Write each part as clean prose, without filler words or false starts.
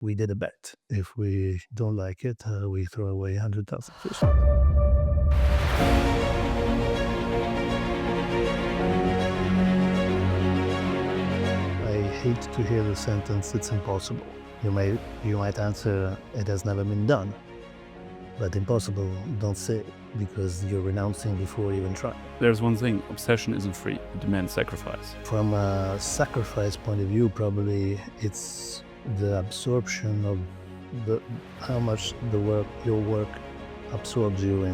we did a bet. If we don't like it, we throw away 100,000 fish. I hate to hear the sentence, it's impossible. You might answer, it has never been done. But impossible, don't say it, because you're renouncing before you even try. There's one thing, obsession isn't free, it demands sacrifice. From a sacrifice point of view, probably it's the absorption of how much your work absorbs you,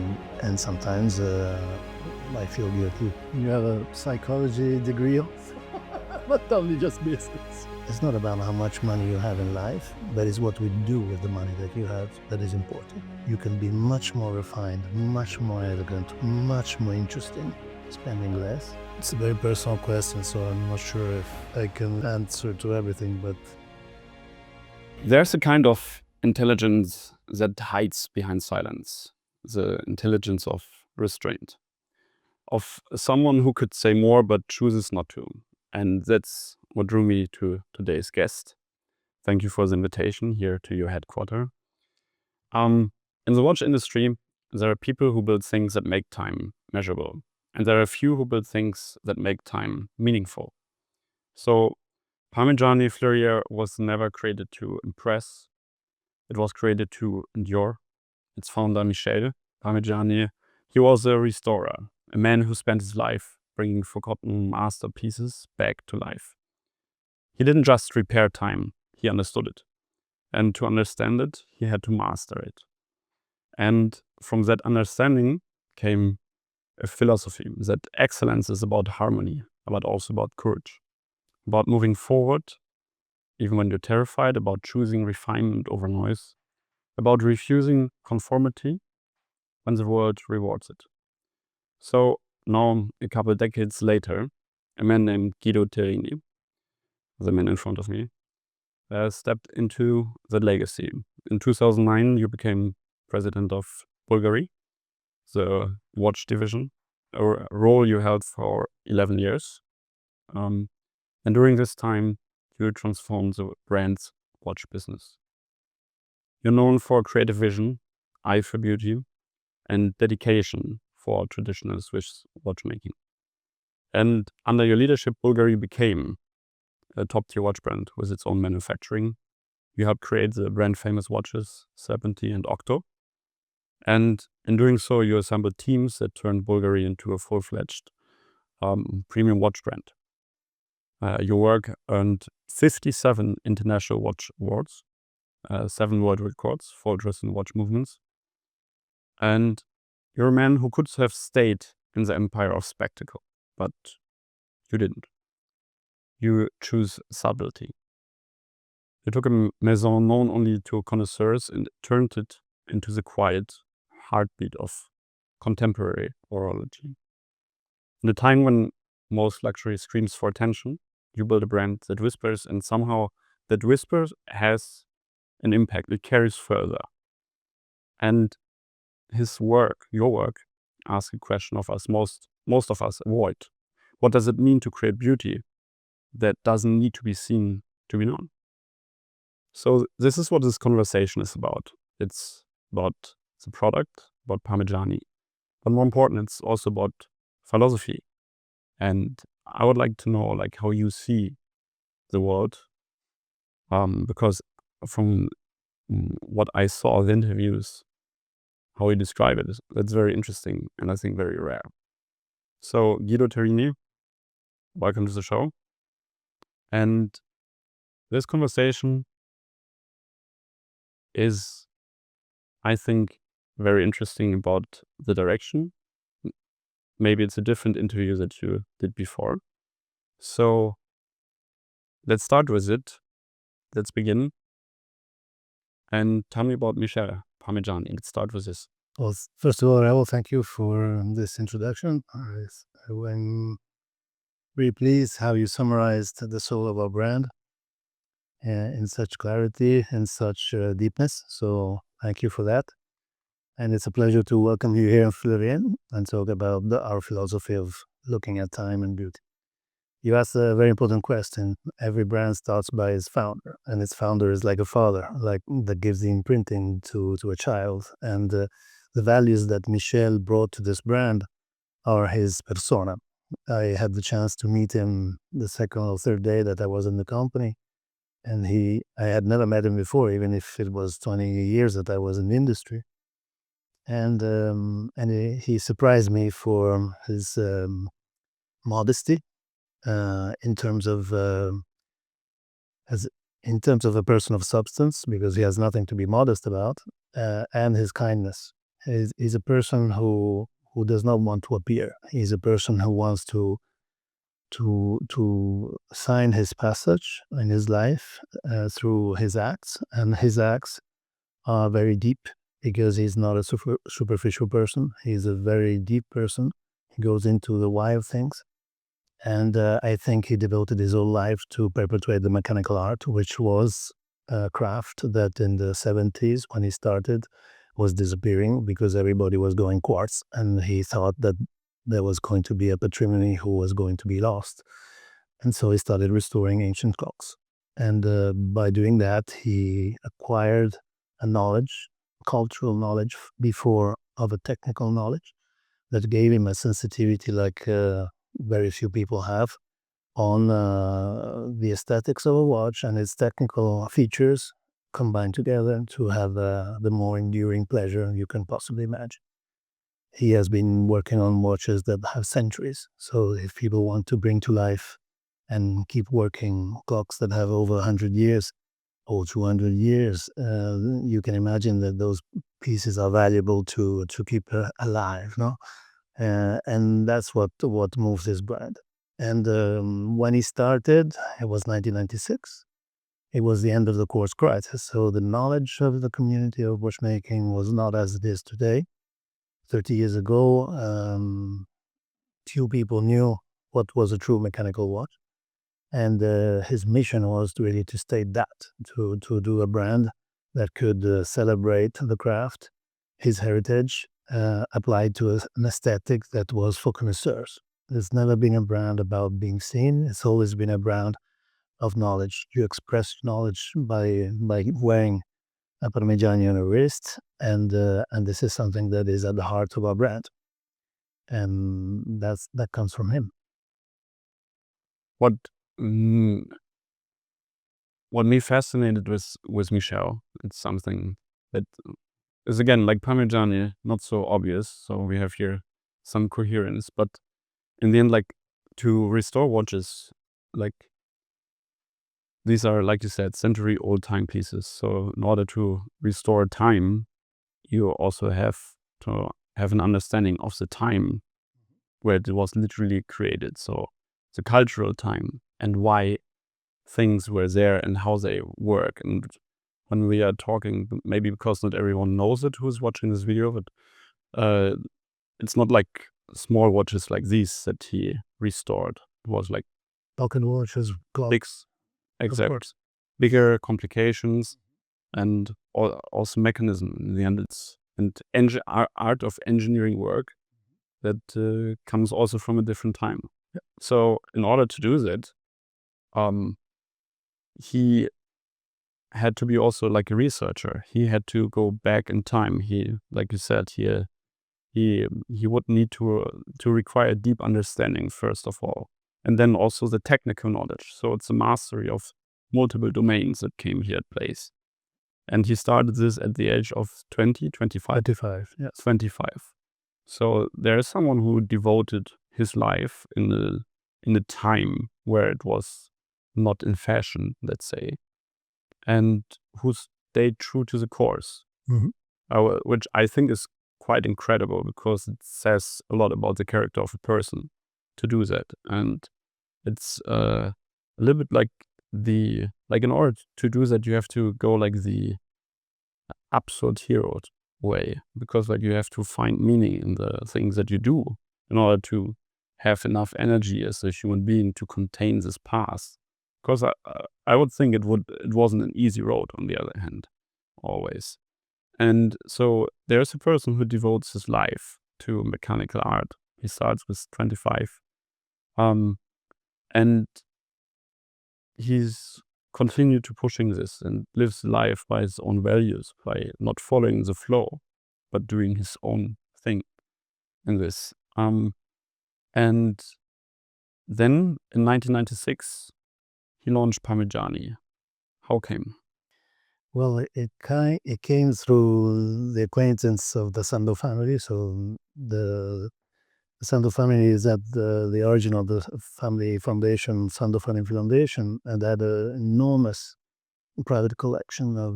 and sometimes I feel guilty. You have a psychology degree but only just business. It's not about how much money you have in life, but it's what we do with the money that you have that is important. You can be much more refined, much more elegant, much more interesting, spending less. It's a very personal question, so I'm not sure if I can answer to everything, but There's a kind of intelligence that hides behind silence, the intelligence of restraint, of someone who could say more but chooses not to. And that's what drew me to today's guest. Thank you for the invitation here to your headquarters. In the watch industry, there are people who build things that make time measurable, and there are a few who build things that make time meaningful. So Parmigiani Fleurier was never created to impress. It was created to endure. Its founder, Michel Parmigiani, he was a restorer, a man who spent his life bringing forgotten masterpieces back to life. He didn't just repair time, he understood it. And to understand it, he had to master it. And from that understanding came a philosophy that excellence is about harmony, but also about courage, about moving forward, even when you're terrified, about choosing refinement over noise, about refusing conformity when the world rewards it. So now, a couple of decades later, a man named Guido Terreni, the man in front of me, stepped into that legacy. In 2009, you became president of Bulgari, the watch division, a role you held for 11 years. And during this time, you transformed the brand's watch business. You're known for creative vision, eye for beauty, and dedication for traditional Swiss watchmaking. And under your leadership, Bulgari became a top-tier watch brand with its own manufacturing. You helped create the brand-famous watches, Serpentine and Octo. And in doing so, you assembled teams that turned Bulgari into a full-fledged premium watch brand. Your work earned 57 international watch awards, 7 world records for dress and watch movements. And you're a man who could have stayed in the empire of spectacle, but you didn't. You choose subtlety. You took a maison known only to connoisseurs and turned it into the quiet heartbeat of contemporary horology. In a time when most luxury screams for attention, you build a brand that whispers, and somehow that whisper has an impact. It carries further. And his work, your work, asks a question of us most of us avoid. What does it mean to create beauty that doesn't need to be seen to be known? So this is what this conversation is about. It's about the product, about Parmigiani. But more important, it's also about philosophy. And I would like to know how you see the world. Because from what I saw in the interviews, how you describe it, that's very interesting and I think very rare. So Guido Terreni, welcome to the show. And this conversation is, I think, very interesting about the direction. Maybe it's a different interview that you did before. So let's start with it. Let's begin. And tell me about Michel Parmigiani. Let's start with this. Well, first of all, I will thank you for this introduction. I'm very pleased how you summarized the soul of our brand in such clarity and such deepness. So thank you for that. And it's a pleasure to welcome you here in Fleurier and talk about our philosophy of looking at time and beauty. You asked a very important question. Every brand starts by its founder, and its founder is like a father, like that gives the imprinting to a child. And the values that Michel brought to this brand are his persona. I had the chance to meet him the second or third day that I was in the company, and I had never met him before, even if it was 20 years that I was in the industry. And he surprised me for his modesty in terms of as in terms of a person of substance, because he has nothing to be modest about, and his kindness. He's a person who does not want to appear. He's a person who wants to sign his passage in his life through his acts, and his acts are very deep because he's not a superficial person. He's a very deep person. He goes into the why of things. And I think he devoted his whole life to perpetuate the mechanical art, which was a craft that in the 70s, when he started, was disappearing because everybody was going quartz. And he thought that there was going to be a patrimony who was going to be lost. And so he started restoring ancient clocks. And by doing that, he acquired a knowledge, cultural knowledge before of a technical knowledge that gave him a sensitivity like very few people have on the aesthetics of a watch and its technical features combined together to have the more enduring pleasure you can possibly imagine. He has been working on watches that have centuries. So if people want to bring to life and keep working clocks that have over 100 years or 200 years, you can imagine that those pieces are valuable to keep alive, no? And that's what moves his brand. And when he started, it was 1996. It was the end of the quartz crisis, so the knowledge of the community of watchmaking was not as it is today. 30 years ago, few people knew what was a true mechanical watch. And his mission was really to state that, to do a brand that could celebrate the craft, his heritage, applied to an aesthetic that was for connoisseurs. There's never been a brand about being seen. It's always been a brand of knowledge. You express knowledge by wearing a Parmigiani on a wrist, and this is something that is at the heart of our brand, and that comes from him. What mm, what me fascinated with Michel, it's something that is again like Parmigiani, not so obvious. So we have here some coherence, but in the end, like to restore watches, like these are, like you said, century-old timepieces. So in order to restore time, you also have to have an understanding of the time where it was literally created. So the cultural time and why things were there and how they work. And when we are talking, maybe because not everyone knows it who's watching this video, but it's not like small watches like these that he restored. It was like Pocket watches, big, clocks, of exact, course. bigger complications and also mechanism. In the end, it's art of engineering work that comes also from a different time. Yeah. So in order to do that, he had to be also like a researcher. He had to go back in time. He, like you said, he would need to require deep understanding first of all, and then also the technical knowledge. So it's a mastery of multiple domains that came here at place. And he started this at the age of 20, 25? 25, yes. 25. So there is someone who devoted his life in a time where it was not in fashion, let's say, and who stayed true to the course, which I think is quite incredible because it says a lot about the character of a person to do that. And it's a little bit like in order to do that, you have to go like the absurd hero way, because like you have to find meaning in the things that you do in order to have enough energy as a human being to contain this past. Because I would think it wasn't an easy road on the other hand, always. And so there's a person who devotes his life to mechanical art. He starts with 25. And he's continued to pushing this and lives life by his own values, by not following the flow, but doing his own thing in this. And then in 1996, he launched Parmigiani. How came? Well, it came through the acquaintance of the Sando family. So the Sando family is at the origin of the family foundation, Sando Family Foundation, and had an enormous private collection of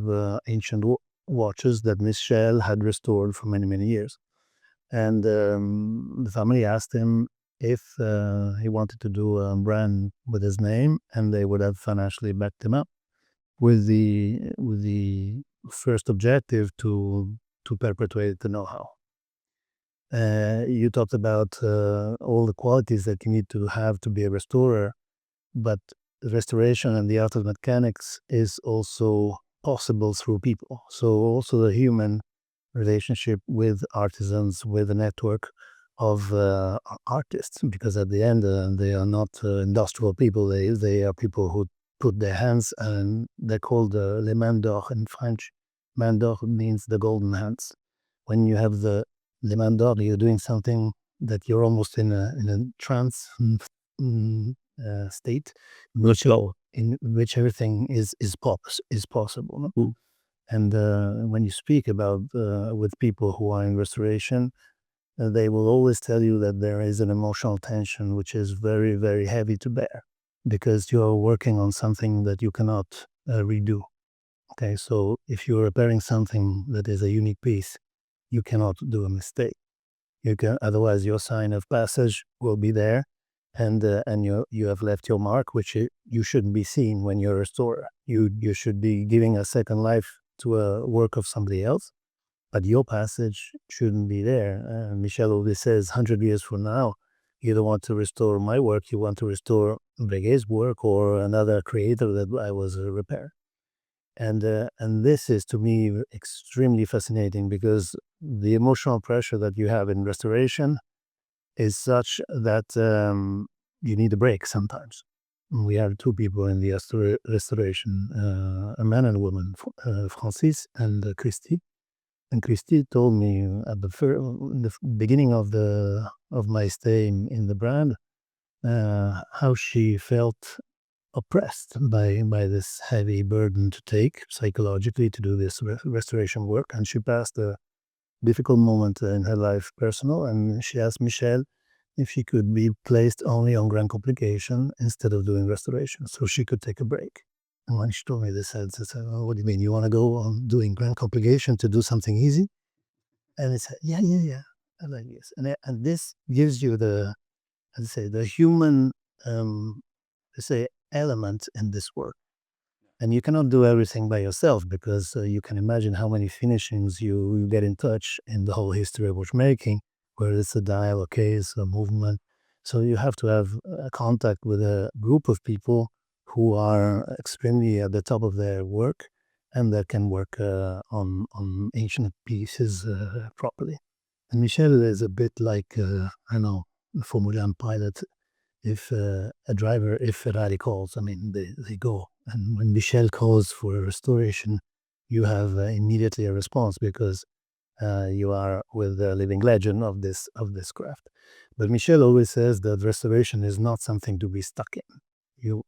ancient watches that Michel had restored for many, many years. And the family asked him if he wanted to do a brand with his name, and they would have financially backed him up with the first objective to perpetuate the know-how. You talked about all the qualities that you need to have to be a restorer, but restoration and the art of mechanics is also possible through people. So also the human relationship with artisans, with a network of artists, because at the end they are not industrial people. They are people who put their hands, and they're called les mains d'or in French. Main d'or means the golden hands. When you have the les mains d'or, you're doing something that you're almost in a trance state, in which everything is possible. No? Mm. And when you speak about with people who are in restoration, they will always tell you that there is an emotional tension which is very, very heavy to bear, because you're working on something that you cannot redo. Okay, so if you're repairing something that is a unique piece, you cannot do a mistake. You can, otherwise your sign of passage will be there, and you have left your mark, which you shouldn't be seen when you're a restorer. You should be giving a second life to a work of somebody else, but your passage shouldn't be there. Michel always says, 100 years from now, you don't want to restore my work, you want to restore Breguet's work or another creator that I was repairing. And this is to me extremely fascinating, because the emotional pressure that you have in restoration is such that you need a break sometimes. We have two people in the restoration, a man and a woman, Francis and Christy. And Christy told me at in the beginning of my stay in the brand, how she felt oppressed by this heavy burden to take psychologically to do this restoration work. And she passed a difficult moment in her life, personal, and she asked Michel if she could be placed only on grand complication instead of doing restoration, so she could take a break. And when she told me this, I said, "Oh, what do you mean? You want to go on doing grand complication to do something easy?" And it said, "Yeah, yeah, yeah. I like this." And this gives you the, let's say, the human, let's say, element in this work. And you cannot do everything by yourself, because you can imagine how many finishings you get in touch in the whole history of watchmaking, where it's a dial, a case, a movement. So you have to have a contact with a group of people who are extremely at the top of their work, and that can work on ancient pieces properly. And Michel is a bit like, I don't know, a Formula 1 pilot. If a driver, if Ferrari calls, I mean, they go. And when Michel calls for a restoration, you have immediately a response, because you are with the living legend of this craft. But Michel always says that restoration is not something to be stuck in.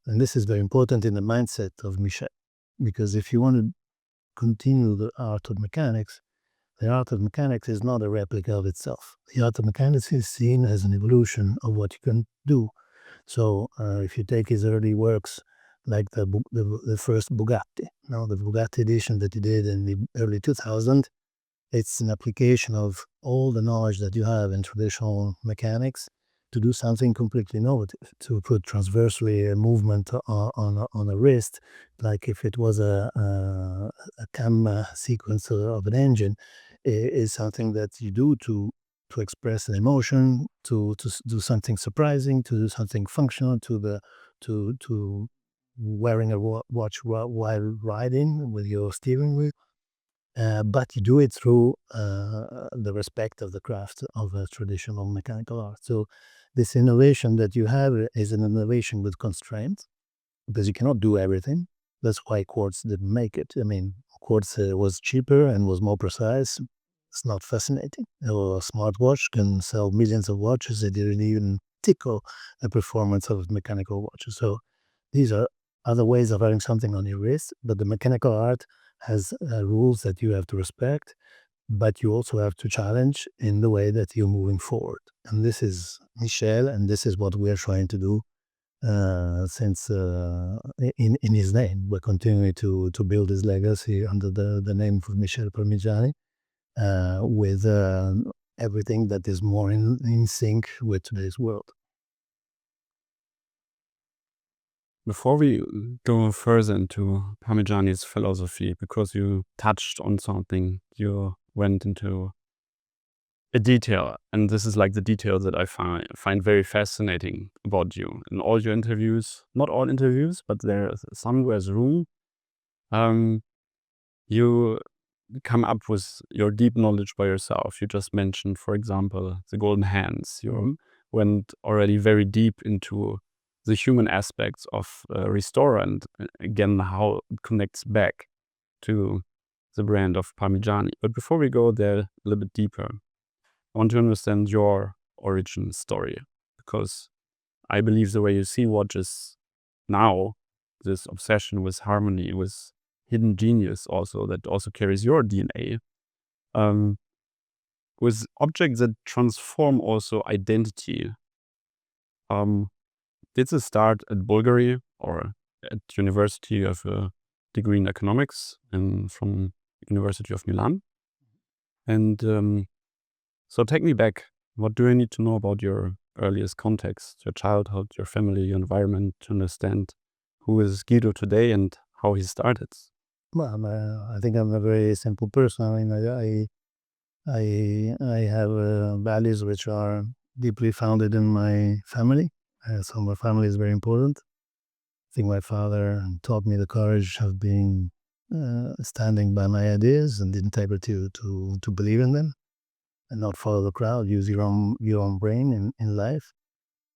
And this is very important in the mindset of Michel, because if you want to continue the art of mechanics, the art of mechanics is not a replica of itself. The art of mechanics is seen as an evolution of what you can do. So if you take his early works, like the first Bugatti, now the Bugatti edition that he did in the early 2000s, it's an application of all the knowledge that you have in traditional mechanics to do something completely innovative, to put transversely a movement on a wrist, like if it was a cam sequence of an engine, is something that you do to express an emotion, to do something surprising, to do something functional, to wearing a watch while riding with your steering wheel. But you do it through the respect of the craft of a traditional mechanical art. So this innovation that you have is an innovation with constraints, because you cannot do everything. That's why quartz didn't make it. I mean, quartz was cheaper and was more precise. It's not fascinating. Or a smartwatch can sell millions of watches. It didn't even tickle the performance of mechanical watches. So these are other ways of having something on your wrist, but the mechanical art has rules that you have to respect, but you also have to challenge in the way that you're moving forward. And this is Michel, and this is what we are trying to do since in his name. We're continuing to build his legacy under the name of Michel Parmigiani, with everything that is more in sync with today's world. Before we go further into Parmigiani's philosophy, because you touched on something, you went into a detail, and this is like the detail that I find very fascinating about you in all your interviews. Not all interviews, but there's room. You come up with your deep knowledge by yourself. You just mentioned, for example, the golden hands. You went already very deep into the human aspects of Restore, and again, how it connects back to the brand of Parmigiani. But before we go there a little bit deeper, I want to understand your origin story, because I believe the way you see watches now, this obsession with harmony, with hidden genius also, that also carries your DNA, with objects that transform also identity. Did this start at Bulgari or at university of a degree in economics and from University of Milan? And so take me back. What do I need to know about your earliest context, your childhood, your family, your environment, to understand who is Guido today and how he started? Well, I think I'm a very simple person. I mean, I have values which are deeply founded in my family. So my family is very important. I think my father taught me the courage of being standing by my ideas and the integrity to believe in them and not follow the crowd. Use your own brain in life.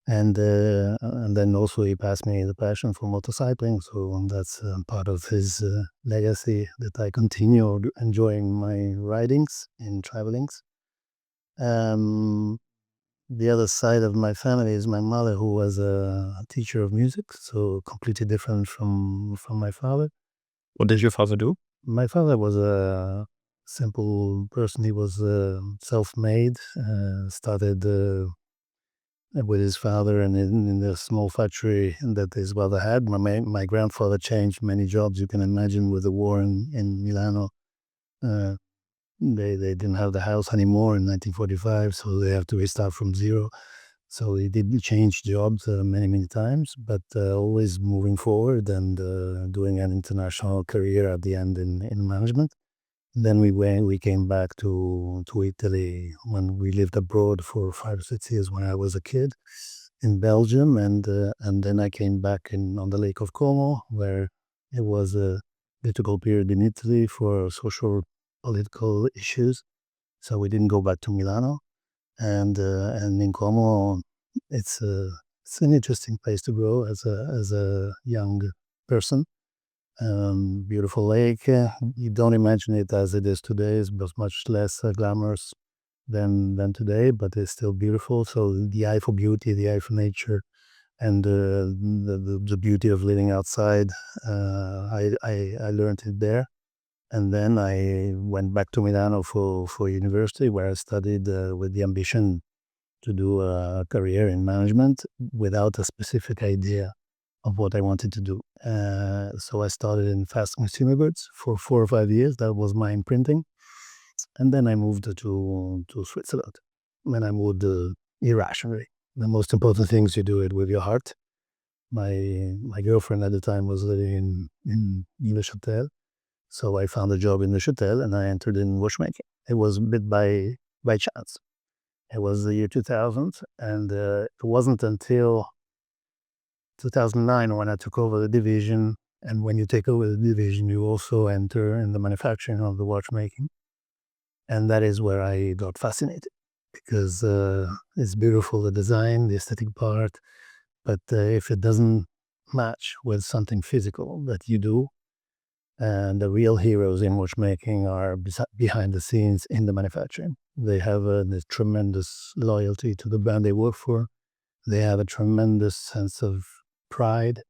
And then also he passed me the passion for motorcycling. So that's part of his legacy, that I continue enjoying my ridings and travelings. The other side of my family is my mother, who was a teacher of music, so completely different from my father. What did your father do? My father was a simple person. He was self-made, started with his father and in the small factory that his father had. My grandfather changed many jobs. You can imagine, with the war in Milano. They didn't have the house anymore in 1945, so they have to restart from zero. So he did change jobs many times, but always moving forward and doing an international career at the end in management. Then we came back to Italy when we lived abroad for 5 or 6 years when I was a kid in Belgium, and then I came back on the Lake of Como, where it was a difficult period in Italy for social political issues. So we didn't go back to Milano, and in Como, it's an interesting place to grow as a young person. Beautiful lake. You don't imagine it as it is today. It's much less glamorous than today, but it's still beautiful. So the eye for beauty, the eye for nature, and the beauty of living outside, I learned it there. And then I went back to Milano for university, where I studied with the ambition to do a career in management without a specific idea of what I wanted to do. So I started in fast consumer goods for 4 or 5 years. That was my imprinting. And then I moved to Switzerland. When I moved irrationally. The most important thing is you do it with your heart. My girlfriend at the time was living in Neuchâtel. So I found a job in Neuchâtel and I entered in watchmaking. It was a bit by chance. It was the year 2000, and it wasn't until 2009 when I took over the division. And when you take over the division, you also enter in the manufacturing of the watchmaking. And that is where I got fascinated, because it's beautiful, the design, the aesthetic part, but if it doesn't match with something physical that you do, and the real heroes in watchmaking are behind the scenes in the manufacturing. They have this tremendous loyalty to the brand they work for. They have a tremendous sense of pride,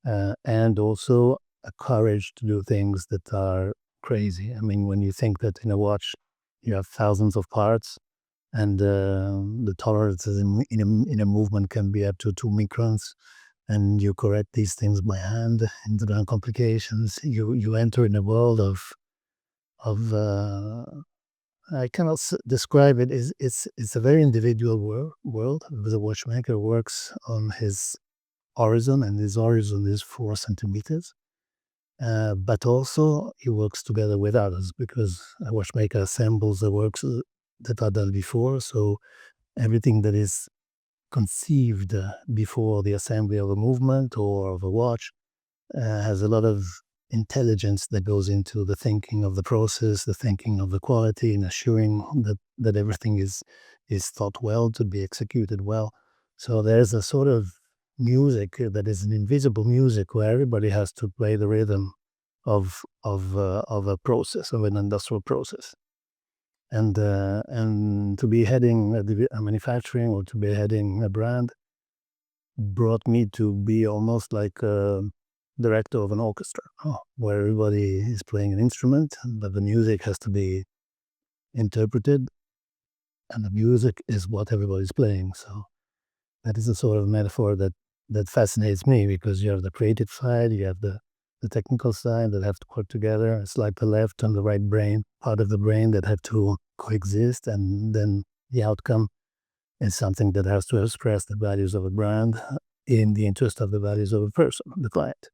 and also a courage to do things that are crazy. I mean, when you think that in a watch you have thousands of parts, and the tolerances in a movement can be up to 2 microns, and you correct these things by hand, and there are complications. You enter in a world of I cannot describe it. It's a very individual world. The watchmaker works on his horizon, and his horizon is 4 centimeters. But also he works together with others, because a watchmaker assembles the works that are done before. So everything that is conceived before the assembly of a movement or of a watch has a lot of intelligence that goes into the thinking of the process, the thinking of the quality, and assuring that everything is thought well to be executed well. So there's a sort of music that is an invisible music, where everybody has to play the rhythm of a process, of an industrial process. And to be heading a manufacturing, or to be heading a brand, brought me to be almost like a director of an orchestra, where everybody is playing an instrument, but the music has to be interpreted, and the music is what everybody's playing. So that is a sort of metaphor that fascinates me, because you have the creative side, you have the technical side that have to work together. It's like the left and the right brain, part of the brain, that have to coexist, and then the outcome is something that has to express the values of a brand in the interest of the values of a person, the client.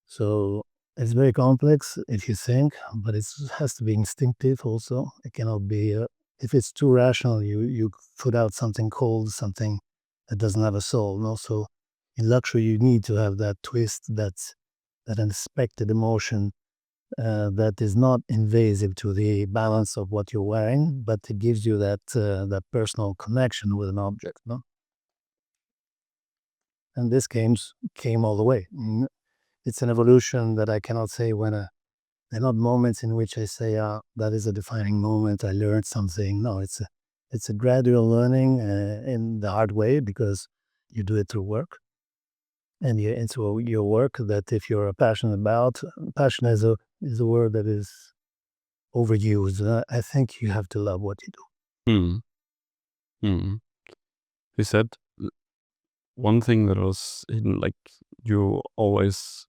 So it's very complex if you think, but it has to be instinctive also. It cannot be, if it's too rational, you put out something cold, something that doesn't have a soul. And also in luxury, you need to have that twist, that unexpected emotion that is not invasive to the balance of what you're wearing, but it gives you that personal connection with an object. No? And this came all the way. It's an evolution that I cannot say when they're not moments in which I say, that is a defining moment, I learned something. No, it's a gradual learning in the hard way, because you do it through work. And into your work that, if you're passionate about, passion is a word that is overused. I think you have to love what you do. Hmm. Hmm. You said one thing that was hidden, like you always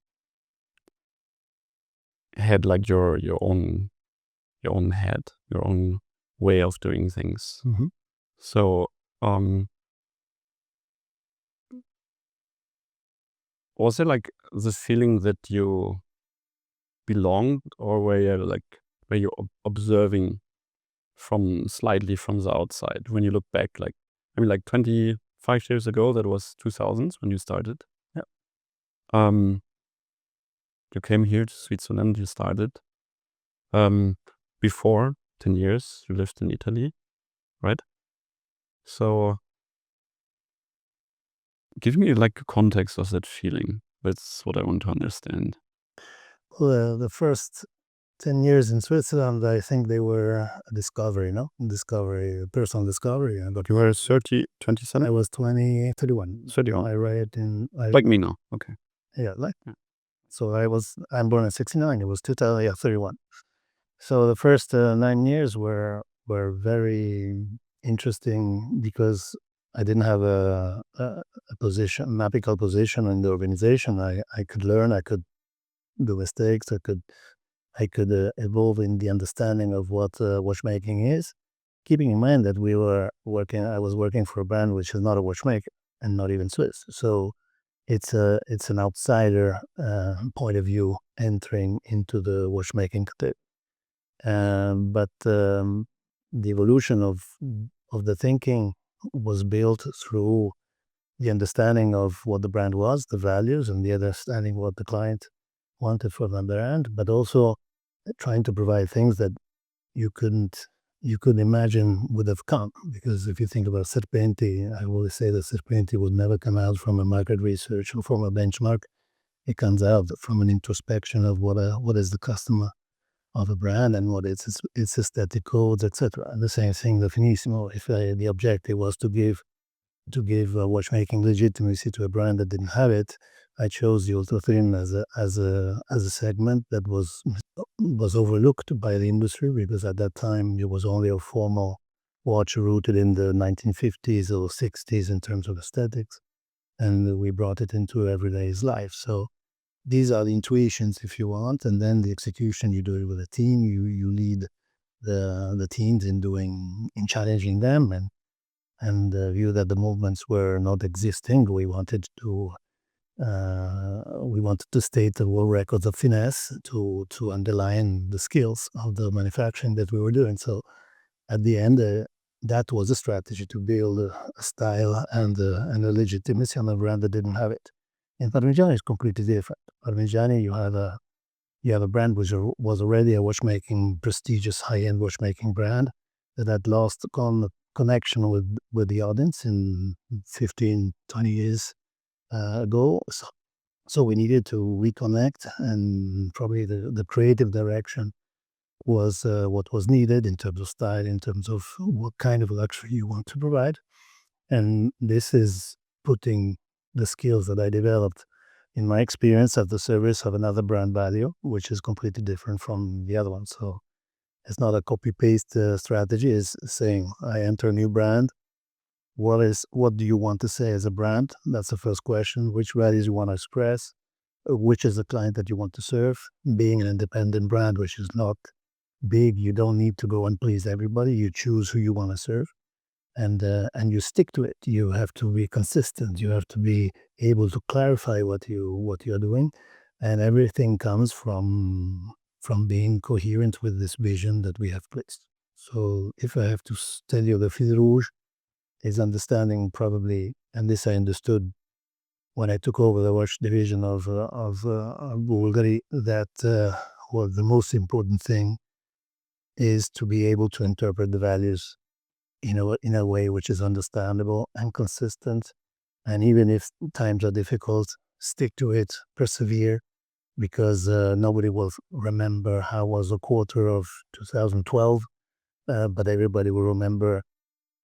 had like your own head, your own way of doing things. Mm-hmm. So was it like the feeling that you belonged, or were you observing slightly from the outside when you look back? Like, I mean, like 25 years ago, that was 2000s when you started. Yeah. You came here to Switzerland, you started. Before 10 years, you lived in Italy, right? So give me like a context of that feeling. That's what I want to understand. Well, the first 10 years in Switzerland, I think they were a discovery, no? Discovery, personal discovery. You were 27? I was 31. 31. I read in... Like me now. Okay. Yeah, like... Yeah. So I'm born in 69. It was 2000, yeah, 31. So the first 9 years were very interesting, because I didn't have a position, an apical position in the organization. I could learn, I could do mistakes, I could evolve in the understanding of what watchmaking is, keeping in mind that I was working for a brand which is not a watchmaker, and not even Swiss. So it's an outsider point of view entering into the watchmaking. But the evolution of the thinking was built through the understanding of what the brand was, the values, and the understanding what the client wanted from the brand, but also trying to provide things that you couldn't you could imagine would have come. Because if you think about Serpenti, I always say that Serpenti would never come out from a market research or from a benchmark. It comes out from an introspection of what is the customer of a brand and what is its aesthetic codes, etc. And the same thing, the Finissimo. If the objective was to give watchmaking legitimacy to a brand that didn't have it, I chose the ultra thin as a segment that was overlooked by the industry, because at that time it was only a formal watch rooted in the 1950s or 60s in terms of aesthetics, and we brought it into everyday's life. So these are the intuitions, if you want, and then the execution, you do it with a team. You lead the teams in challenging them, and view that the movements were not existing. We wanted to state the world records of finesse to underline the skills of the manufacturing that we were doing. So at the end, that was a strategy to build a style and a legitimacy on a brand that didn't have it. In Parmigiani, it's completely different. Parmigiani, you have a brand which was already a watchmaking, prestigious high-end watchmaking brand that had lost connection with the audience in 15, 20 years ago. So we needed to reconnect, and probably the creative direction was what was needed in terms of style, in terms of what kind of luxury you want to provide. And this is putting the skills that I developed in my experience at the service of another brand value, which is completely different from the other one. So it's not a copy-paste strategy. It's saying, I enter a new brand. What do you want to say as a brand? That's the first question. Which values you want to express? Which is the client that you want to serve? Being an independent brand, which is not big, you don't need to go and please everybody. You choose who you want to serve, and you stick to it. You have to be consistent. You have to be able to clarify what you are doing, and everything comes from being coherent with this vision that we have placed. So if I have to tell you, the fil rouge is understanding, probably, and this I understood when I took over the watch division of Bulgari, that well, the most important thing is to be able to interpret the values in a way which is understandable and consistent. And even if times are difficult, stick to it, persevere, because nobody will remember how was a quarter of 2012, but everybody will remember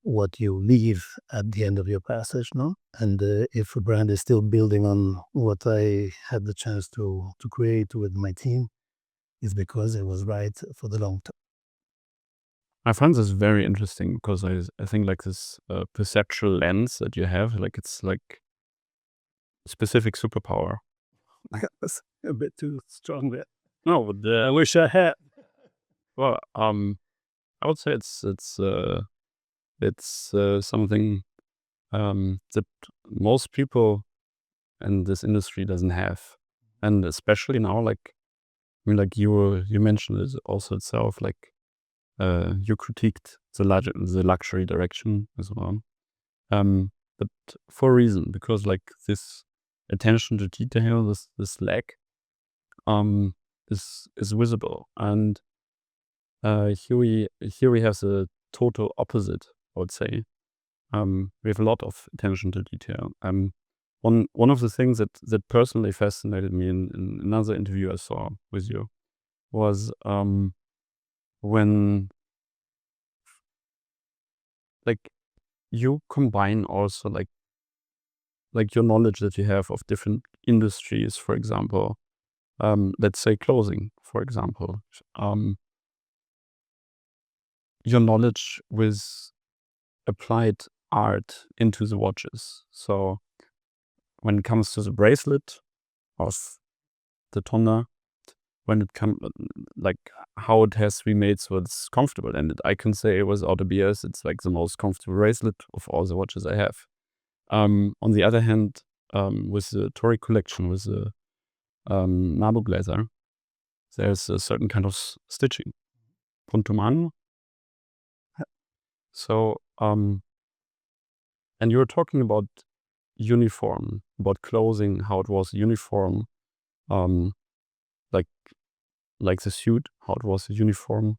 what you leave at the end of your passage, no? And if a brand is still building on what I had the chance to create with my team, it's because it was right for the long term. I find this very interesting because I think like this perceptual lens that you have, like it's like specific superpower. That was a bit too strong there. No, but I wish I had. well, I would say it's something that most people in this industry doesn't have, and especially now, like I mean, like you mentioned it also itself, like you critiqued the luxury direction as well, but for a reason, because like this attention to detail, this lack, is visible, and here we have the total opposite, I would say. We have a lot of attention to detail. One of the things that personally fascinated me in another interview I saw with you was when like you combine also like your knowledge that you have of different industries, for example, let's say clothing, for example, your knowledge with applied art into the watches. So when it comes to the bracelet of the Tonda, when it comes like how it has to be made so it's comfortable, and I can say without a BS, it's like the most comfortable bracelet of all the watches I have. On the other hand, with the Tory collection, with the marble glazer, there's a certain kind of stitching, punto mano. So, and you were talking about uniform, about clothing, how it was uniform, like the suit, how it was uniform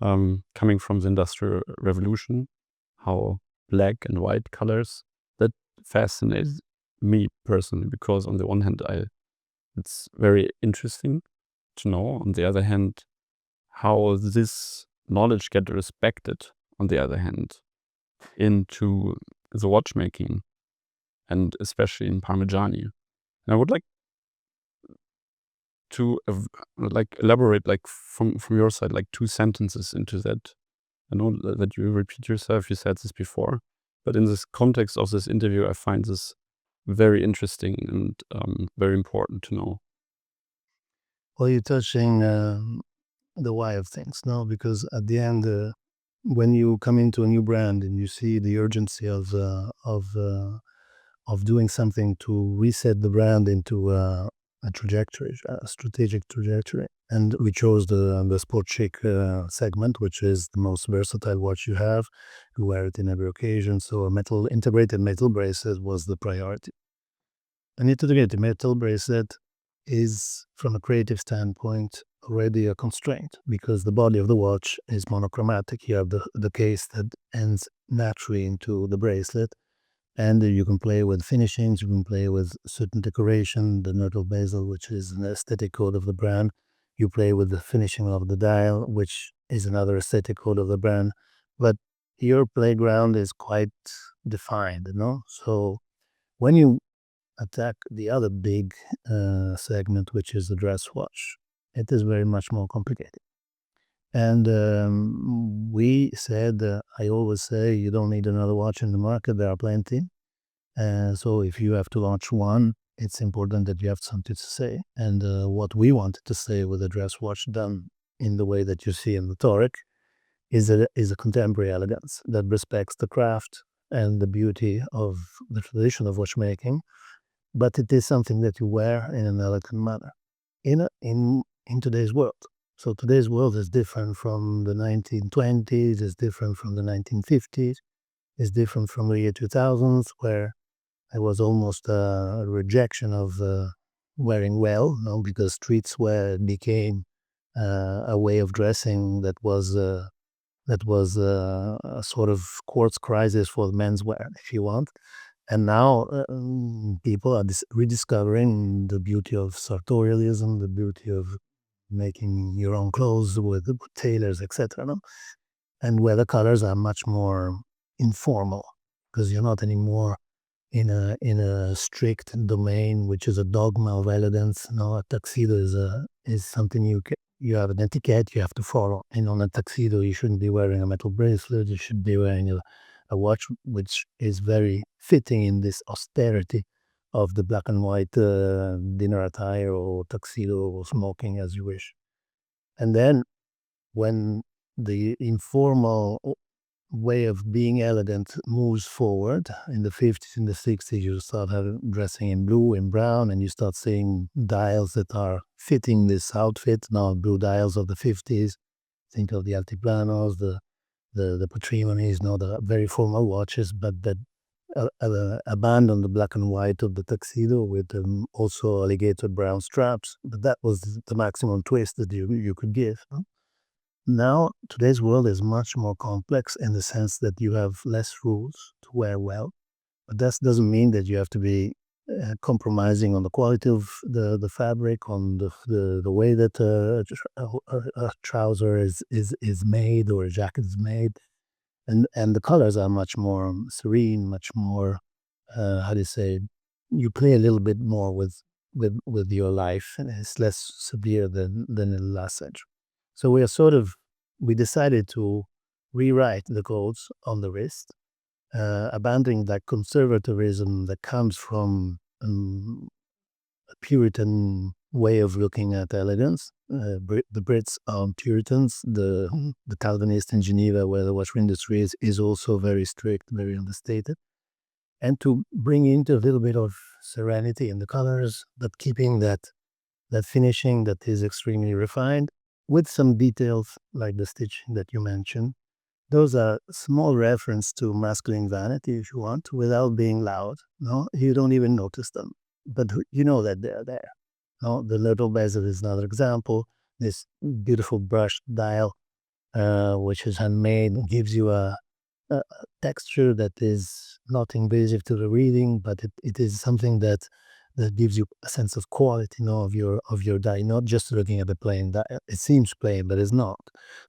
coming from the Industrial Revolution, how black and white colors, that fascinates me personally, because on the one hand, it's very interesting to know. On the other hand, how this knowledge get respected, on the other hand, into the watchmaking, and especially in Parmigiani. And I would like to elaborate from your side, 2 sentences into that. I know that you repeat yourself, you said this before, but in this context of this interview, I find this very interesting and very important to know. Well, you're touching the why of things, no? Because at the end, when you come into a new brand and you see the urgency of doing something to reset the brand into a trajectory, a strategic trajectory, and we chose the sport chic segment, which is the most versatile watch you have. You wear it in every occasion, so a integrated metal bracelet was the priority. An integrated metal bracelet is, from a creative standpoint, already a constraint because the body of the watch is monochromatic. You have the case that ends naturally into the bracelet, and you can play with finishings, you can play with certain decoration, the neutral bezel, which is an aesthetic code of the brand. You play with the finishing of the dial, which is another aesthetic code of the brand. But your playground is quite defined, no? So when you attack the other big segment, which is the dress watch, it is very much more complicated. And we said, I always say, you don't need another watch in the market, there are plenty. So if you have to launch one, it's important that you have something to say. And what we wanted to say with a dress watch done in the way that you see in the Toric is a contemporary elegance that respects the craft and the beauty of the tradition of watchmaking, but it is something that you wear in an elegant manner in today's world. So today's world is different from the 1920s, is different from the 1950s, is different from the year 2000s, where there was almost a rejection of wearing well, no, because streetswear became a way of dressing that was a sort of quartz crisis for menswear, if you want. And now people are rediscovering the beauty of sartorialism, the beauty of making your own clothes with tailors, etc. No? And where the colors are much more informal because you're not anymore in a strict domain, which is a dogma of elegance. No, a tuxedo is something you have an etiquette you have to follow. And on a tuxedo, you shouldn't be wearing a metal bracelet. You should be wearing a watch which is very fitting in this austerity of the black and white dinner attire or tuxedo or smoking as you wish. And then when the informal way of being elegant moves forward in the 50s, in the 60s, you start dressing in blue and brown, and you start seeing dials that are fitting this outfit. Now, blue dials of the 50s, think of the Altiplanos, the Patrimonis, the very formal watches, but that abandon the black and white of the tuxedo with also alligator brown straps. But that was the maximum twist that you could give. No? Now, today's world is much more complex in the sense that you have less rules to wear well, but that doesn't mean that you have to be compromising on the quality of the fabric, on the way that a trouser is made or a jacket is made, and the colors are much more serene, much more how do you say? You play a little bit more with your life, and it's less severe than in the last century. So we decided to rewrite the codes on the wrist, abandoning that conservatism that comes from a Puritan way of looking at elegance. The Brits are Puritans. The Calvinists in Geneva, where the watch industry is also very strict, very understated. And to bring into a little bit of serenity in the colors, but keeping that finishing that is extremely refined with some details like the stitching that you mentioned. Those are small reference to masculine vanity, if you want, without being loud. No, you don't even notice them, but you know that they're there. No, the little bezel is another example. This beautiful brushed dial which is handmade, gives you a texture that is not invasive to the reading, but it is something that gives you a sense of quality, of your die, not just looking at the plain die. It seems plain, but it's not.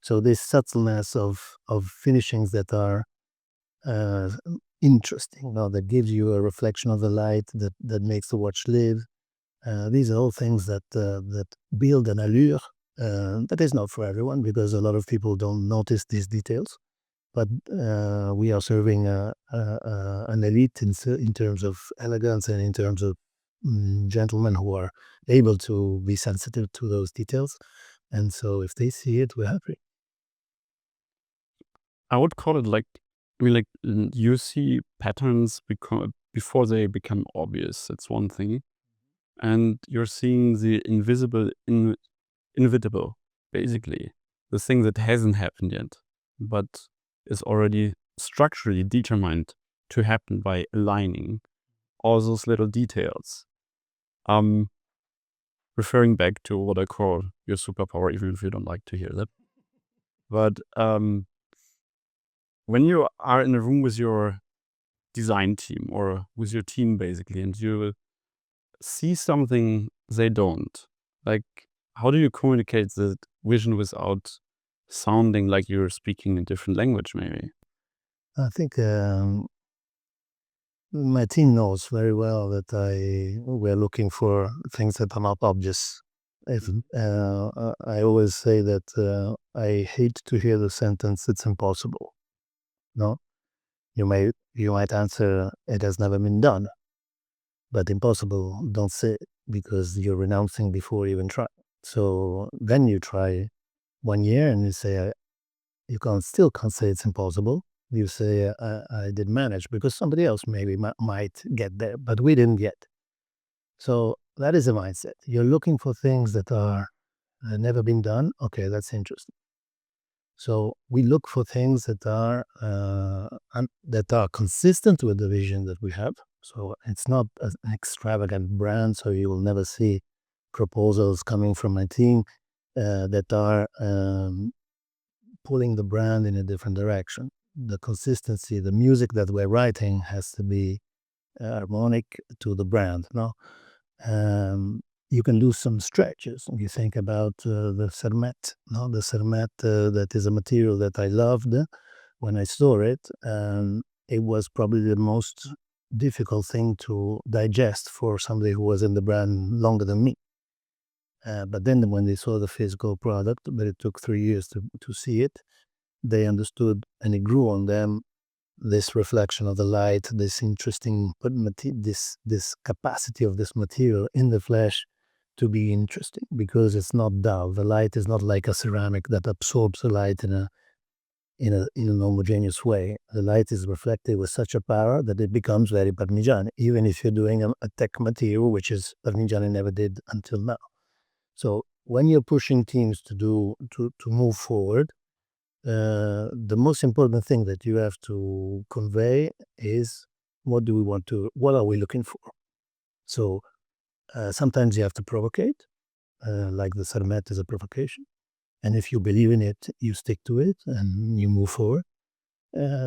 So this subtleness of finishings that are uh, interesting, that gives you a reflection of the light that makes the watch live. These are all things that build an allure that is not for everyone, because a lot of people don't notice these details. But we are serving an elite in terms of elegance and in terms of gentlemen who are able to be sensitive to those details. And so if they see it, we're happy. I would call it like, I mean, like you see patterns before they become obvious. That's one thing. And you're seeing the invisible, inevitable, basically. The thing that hasn't happened yet, but is already structurally determined to happen by aligning all those little details. Referring back to what I call your superpower, even if you don't like to hear that. But when you are in a room with your design team or with your team, basically, and you see something they don't, like, how do you communicate the vision without sounding like you're speaking a different language, maybe? I think my team knows very well that we're looking for things that are not obvious. I always say that I hate to hear the sentence "it's impossible." No, you might answer "it has never been done," but impossible, don't say it, because you're renouncing before you even try. So then you try 1 year and you say you still can't say it's impossible. You say I did manage because somebody else maybe might get there, but we didn't get. So that is a mindset. You're looking for things that are never been done. Okay, that's interesting. So we look for things that are consistent with the vision that we have. So it's not an extravagant brand. So you will never see proposals coming from my team that are pulling the brand in a different direction. The consistency, the music that we're writing has to be harmonic to the brand. No, you can do some stretches. You think about the cermet. No, the cermet that is a material that I loved when I saw it. It was probably the most difficult thing to digest for somebody who was in the brand longer than me. But then when they saw the physical product, but it took 3 years to see it, they understood and it grew on them this reflection of the light, this interesting, this capacity of this material in the flesh to be interesting, because it's not dull. The light is not like a ceramic that absorbs the light in an homogeneous way. The light is reflected with such a power that it becomes very Parmigiani, even if you're doing a tech material, which is Parmigiani never did until now. So when you're pushing teams to move forward, the most important thing that you have to convey is what are we looking for? So sometimes you have to provocate, like the Sarmet is a provocation. And if you believe in it, you stick to it and you move forward.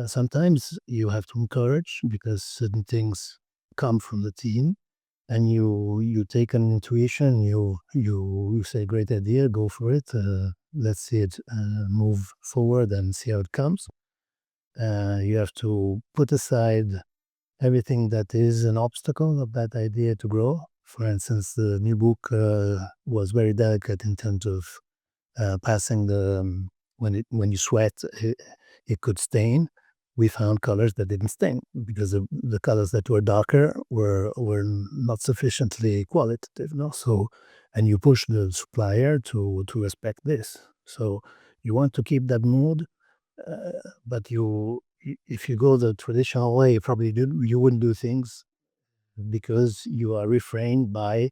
Sometimes you have to encourage, because certain things come from the team, and you take an intuition, you say great idea, go for it, let's see it move forward and see how it comes. You have to put aside everything that is an obstacle of that idea to grow. For instance, the new book was very delicate in terms of passing the when you sweat, it could stain. We found colors that didn't stain, because the colors that were darker were not sufficiently qualitative. No, so and you push the supplier to respect this. So you want to keep that mood, but if you go the traditional way, you wouldn't do things, because you are refrained by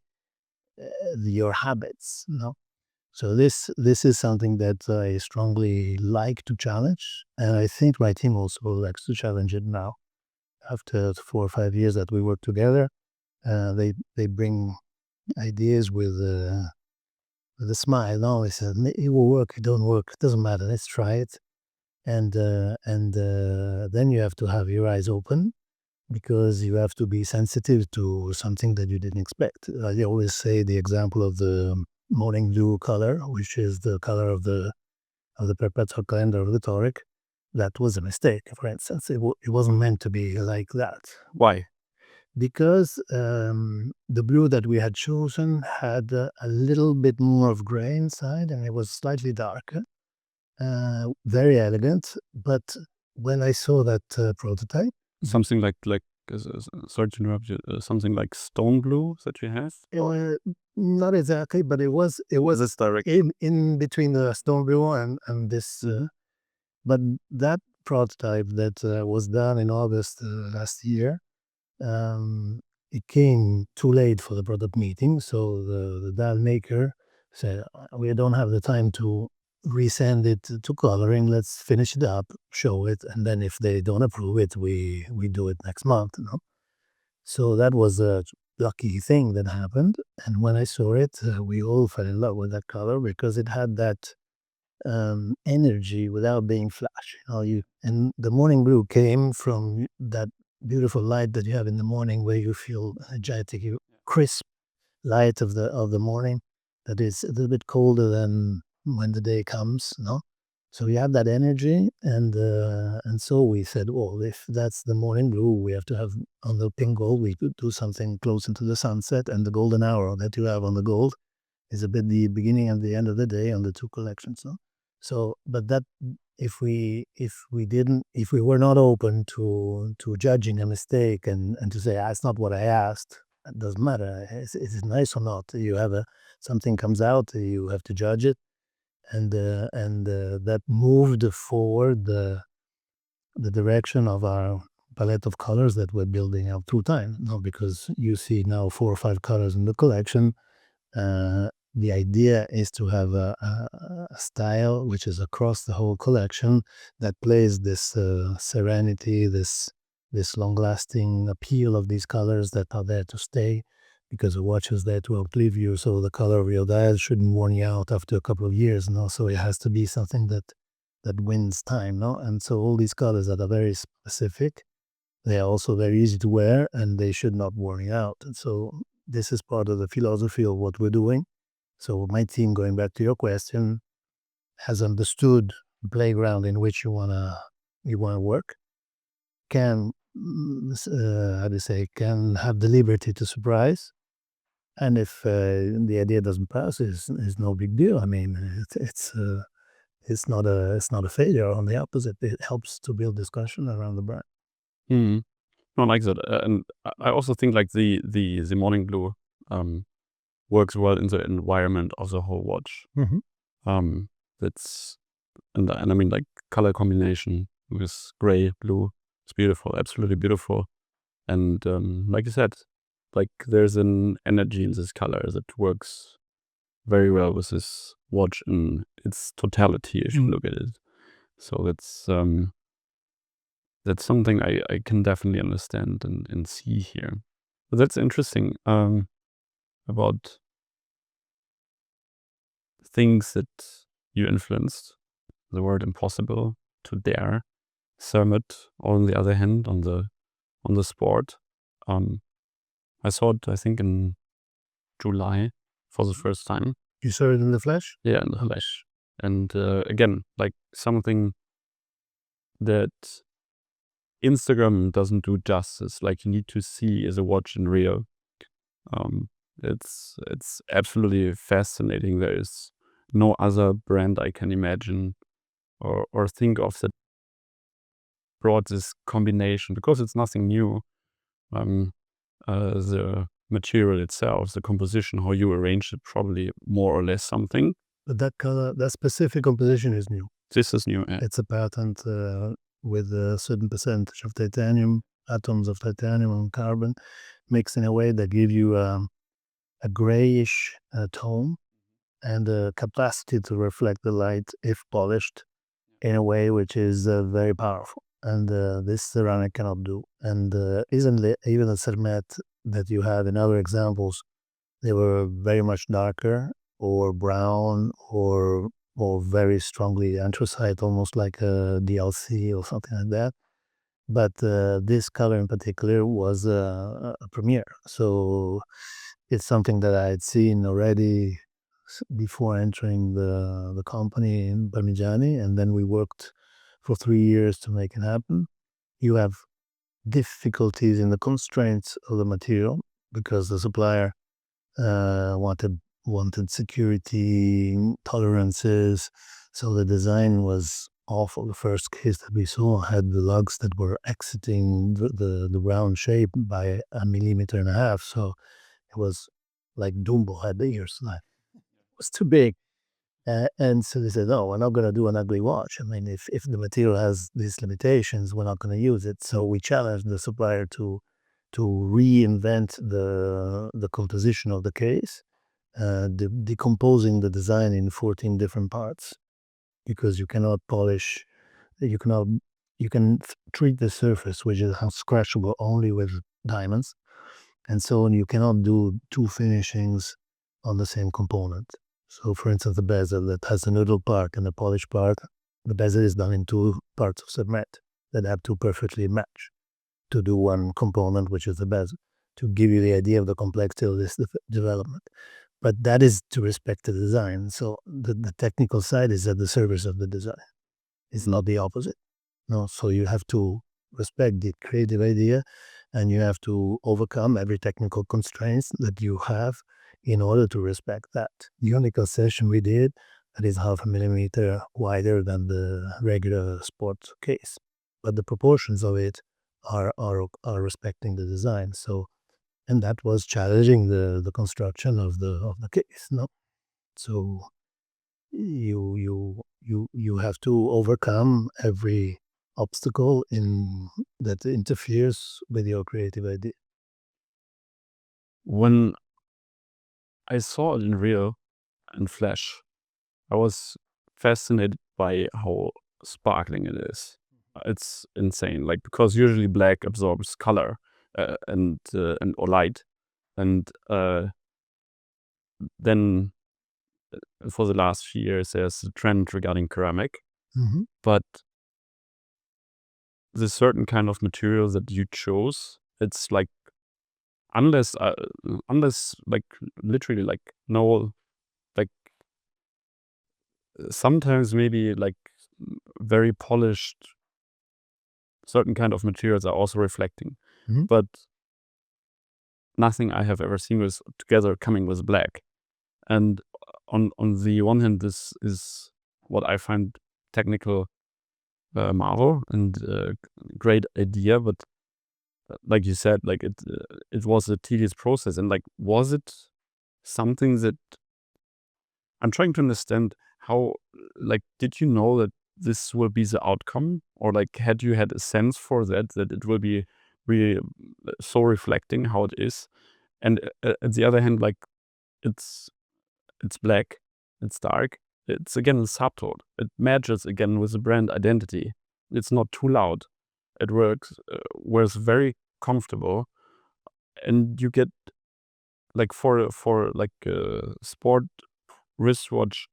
your habits. No, so this is something that I strongly like to challenge, and I think my team also likes to challenge it now. After 4 or 5 years that we work together, they bring ideas with with a smile. No, he said, it will work, it don't work, it doesn't matter, let's try it. And then you have to have your eyes open because you have to be sensitive to something that you didn't expect. I always say the example of the morning blue color, which is the color of the perpetual calendar of the Tauric. That was a mistake, for instance. It wasn't meant to be like that. Why? Because the blue that we had chosen had a little bit more of gray inside and it was slightly darker. Very elegant. But when I saw that prototype, Something like sorry to interrupt you. Something like stone blue that you have. not exactly, but it was This direct. in between the stone blue and this. But that prototype that was done in August last year, it came too late for the product meeting. So the dial maker said, we don't have the time to resend it to coloring. Let's finish it up, show it, and then if they don't approve it, we do it next month. You know? So that was a lucky thing that happened. And when I saw it, we all fell in love with that color because it had that energy without being flash. And the morning blue came from that beautiful light that you have in the morning where you feel energetic, you crisp light of the morning that is a little bit colder than when the day comes, no? So you have that energy, and so we said, well, if that's the morning blue, we have to have on the pink gold, we could do something close into the sunset, and the golden hour that you have on the gold is a bit the beginning and the end of the day on the two collections, no? So, but that if we were not open to judging a mistake and to say, it's not what I asked, it doesn't matter. Is it nice or not? You have something comes out, you have to judge it, and that moved forward the direction of our palette of colors that we're building out through time. No, because you see now 4 or 5 colors in the collection. The idea is to have a style which is across the whole collection that plays this serenity, this long-lasting appeal of these colors that are there to stay, because a watch is there to outlive you. So the color of your dial shouldn't worn you out after a couple of years, no. So it has to be something that wins time, no. And so all these colors that are very specific, they are also very easy to wear, and they should not worn you out. And so this is part of the philosophy of what we're doing. So my team, going back to your question, has understood the playground in which you wanna work, can how do you say, can have the liberty to surprise, and if the idea doesn't pass, is no big deal. I mean, it's not a failure. On the opposite, it helps to build discussion around the brand. Hmm. No, I like that, and I also think like the morning blue works well in the environment of the whole watch. That's and I mean like color combination with gray, blue, it's beautiful, absolutely beautiful, and like you said, like there's an energy in this color that works very well with this watch in its totality if you look at it. So that's something I can definitely understand and see here. But that's interesting about things that you influenced. The word impossible, to dare, Summit, on the other hand, on the sport. I saw it, I think, in July for the first time. You saw it in the flesh? Yeah, in the flesh. And again, like something that Instagram doesn't do justice. Like you need to see as a watch in real. It's absolutely fascinating. There is no other brand I can imagine or think of that brought this combination, because it's nothing new. The material itself, the composition, how you arrange it, probably more or less something. But that color, that specific composition is new. This is new. It's a patent with a certain percentage of titanium, atoms of titanium and carbon, mixed in a way that give you a grayish tone and a capacity to reflect the light if polished in a way which is very powerful. And this ceramic cannot do. And even the cermet that you have in other examples, they were very much darker or brown or very strongly anthracite, almost like a DLC or something like that. But this color in particular was a premiere. So it's something that I had seen already before entering the company in Parmigiani, and then we worked for 3 years to make it happen. You have difficulties in the constraints of the material because the supplier wanted security tolerances, so the design was awful. The first case that we saw had the lugs that were exiting the round shape by 1.5 mm, so it was like Dumbo had the ears. Like, it was too big. And so they said, no, we're not going to do an ugly watch. I mean, if the material has these limitations, we're not going to use it. So we challenged the supplier to reinvent the composition of the case, decomposing the design in 14 different parts, because you cannot polish, you cannot, you can treat the surface, which is unscratchable, only with diamonds. And so you cannot do two finishings on the same component. So for instance, the bezel that has the noodle part and the polished part, the bezel is done in two parts of submet that have to perfectly match to do one component, which is the bezel, to give you the idea of the complexity of this development. But that is to respect the design. So the technical side is at the service of the design. It's not the opposite. No, so you have to respect the creative idea, and you have to overcome every technical constraints that you have in order to respect that. The only concession we did, that is 0.5 mm wider than the regular sport case, but the proportions of it are respecting the design. So, and that was challenging the construction of the case. No, so you have to overcome every obstacle in that interferes with your creative idea. When I saw it in real and flash, I was fascinated by how sparkling it is. It's insane, like, because usually black absorbs color and or light, and then for the last few years there's a trend regarding ceramic, Mm-hmm. but the certain kind of material that you chose, it's like, unless like literally like no, like sometimes maybe like very polished certain kind of materials are also reflecting, Mhm. but nothing I have ever seen was together coming with black. And on the one hand, this is what I find technical marvel and great idea, but like you said, like it was a tedious process. And like, was it something that I'm trying to understand how, like, did you know that this will be the outcome, or like, had you had a sense for that it will be really so reflecting how it is? And at the other hand, like, it's black, it's dark, it's again subtle, it matches again with the brand identity. It's not too loud, it works, was very comfortable, and you get, like, for like a sport wristwatch,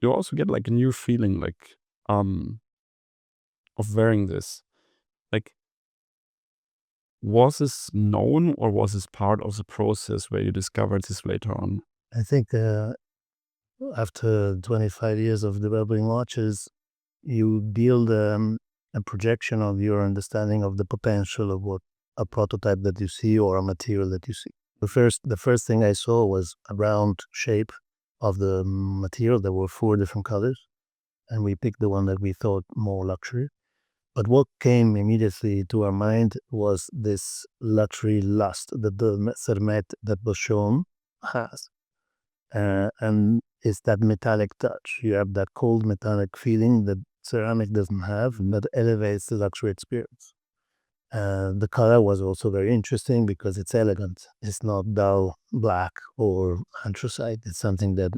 you also get like a new feeling, like, of wearing this. Like, was this known, or was this part of the process where you discovered this later on? I think after 25 years of developing watches, you build a projection of your understanding of the potential of what a prototype that you see or a material that you see. The first thing I saw was a round shape of the material. There were 4 different colors, and we picked the one that we thought more luxury. But what came immediately to our mind was this luxury lust that the Cermet that was shown has. And it's that metallic touch. You have that cold metallic feeling that ceramic doesn't have, and that elevates the luxury experience. The color was also very interesting because it's elegant. It's not dull black or anthracite. It's something that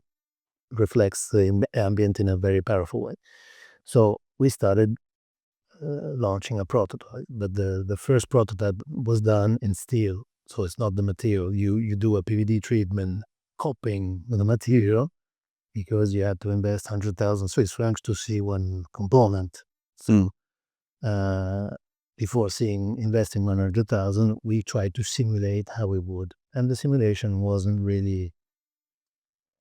reflects the ambient in a very powerful way. So we started launching a prototype, but the first prototype was done in steel. So it's not the material. You do a PVD treatment copying the material because you had to invest 100,000 Swiss francs to see one component. So before investing 100,000, we tried to simulate how we would. And the simulation wasn't really,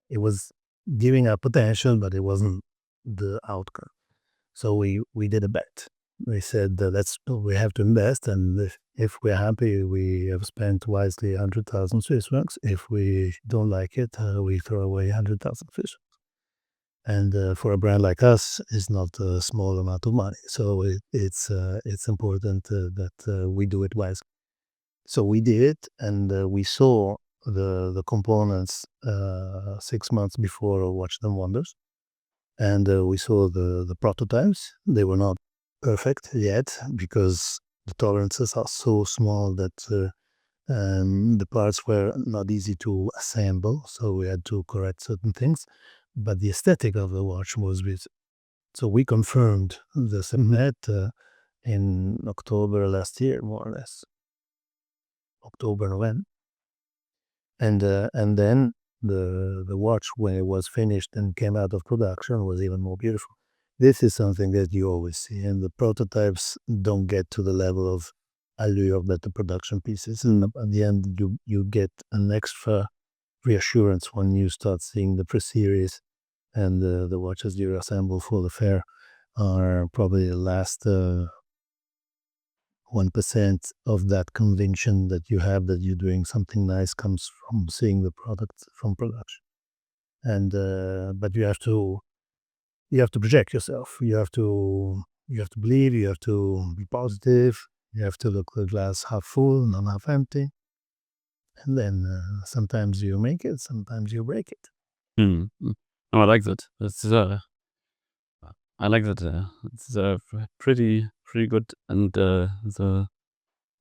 it was giving a potential, but it wasn't the outcome. So we did a bet. We said we have to invest, and if we're happy, we have spent wisely 100,000 Swiss francs. If we don't like it, we throw away 100,000 Swiss francs. And for a brand like us, it's not a small amount of money. So it's important that we do it wisely. So we did it, and we saw the components 6 months before Watch Them Wonders. And we saw the prototypes. They were not perfect yet because the tolerances are so small that the parts were not easy to assemble. So we had to correct certain things. But the aesthetic of the watch was with. So we confirmed the Semnet in October last year, more or less. October, November. And then the watch, when it was finished and came out of production, was even more beautiful. This is something that you always see, and the prototypes don't get to the level of allure that the production pieces. And at the end, you get an extra reassurance when you start seeing the pre-series, and the watches you assemble for the fair are probably the last 1% of that conviction that you have that you're doing something nice comes from seeing the product from production. And but you have to project yourself. You have to believe. You have to be positive. You have to look the glass half full, not half empty. And then sometimes you make it, sometimes you break it. Oh, I like that. I like that. It's pretty good, and the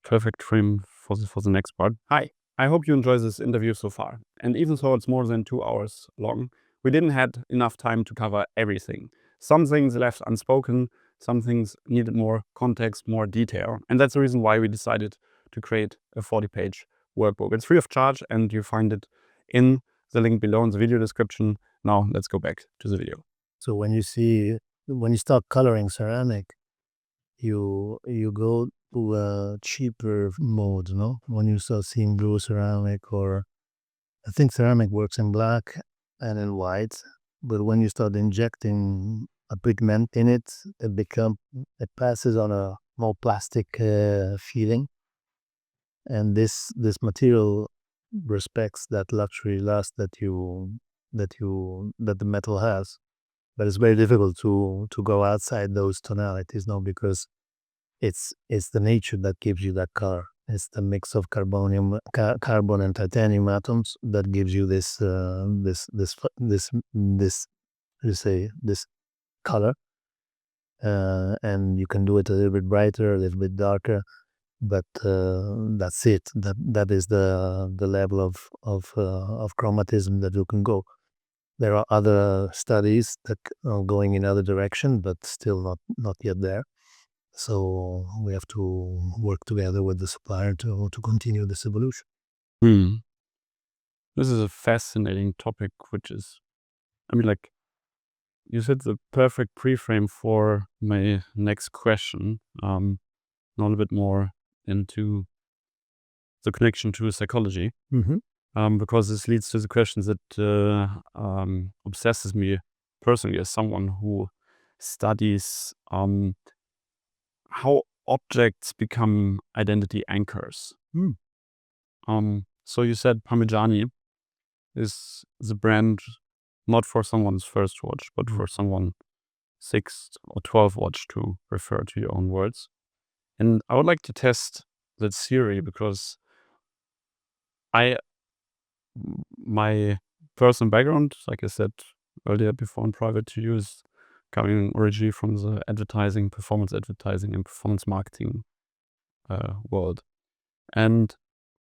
perfect frame for the next part. Hi, I hope you enjoy this interview so far. And even though it's more than 2 hours long, we didn't have enough time to cover everything. Some things left unspoken, some things needed more context, more detail. And that's the reason why we decided to create a 40-page workbook. It's free of charge, and you find it in the link below in the video description. Now let's go back to the video. So when you start coloring ceramic, you go to a cheaper mode, no? When you start seeing blue ceramic, or I think ceramic works in black and in white, but when you start injecting a pigment in it, it passes on a more plastic feeling, and this material respects that luxury lust that the metal has. But it's very difficult to go outside those tonalities, no, because it's the nature that gives you that color. It's the mix of carbon and titanium atoms that gives you this color. And you can do it a little bit brighter, a little bit darker, but that's it. That is the level of chromatism that you can go. There are other studies that are going in other direction, but still not yet there. So we have to work together with the supplier to continue this evolution. This is a fascinating topic, which is, I mean, like you said, the perfect pre-frame for my next question. Not a bit more into the connection to psychology. Because this leads to the question that obsesses me personally as someone who studies how objects become identity anchors. So you said Parmigiani is the brand not for someone's first watch, but for someone 6 or 12 watch, to refer to your own words. And I would like to test that theory because my personal background, like I said earlier before in private to you, is coming originally from the advertising, performance advertising and performance marketing world. And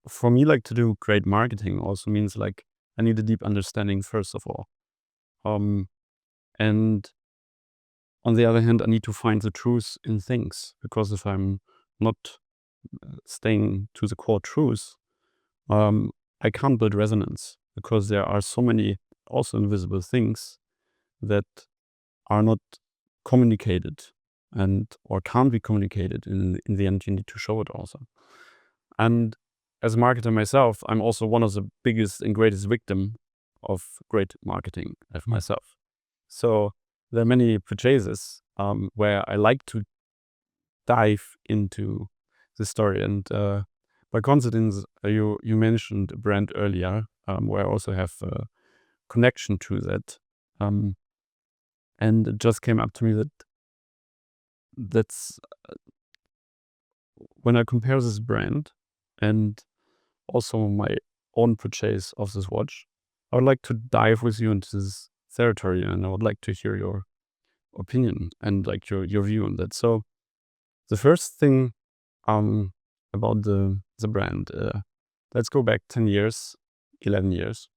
for me, like, to do great marketing also means like I need a deep understanding first of all. And on the other hand, I need to find the truth in things, because if I'm not staying to the core truth, I can't build resonance because there are so many also invisible things that are not communicated or can't be communicated. In the end, you need to show it also. And as a marketer myself, I'm also one of the biggest and greatest victim of great marketing of myself. So there are many purchases where I like to dive into the story. And by coincidence, you mentioned a brand earlier, where I also have a connection to that. And it just came up to me that's when I compare this brand and also my own purchase of this watch, I would like to dive with you into this territory, and I would like to hear your opinion and like your view on that. So the first thing about the brand, let's go back 10 years, 11 years.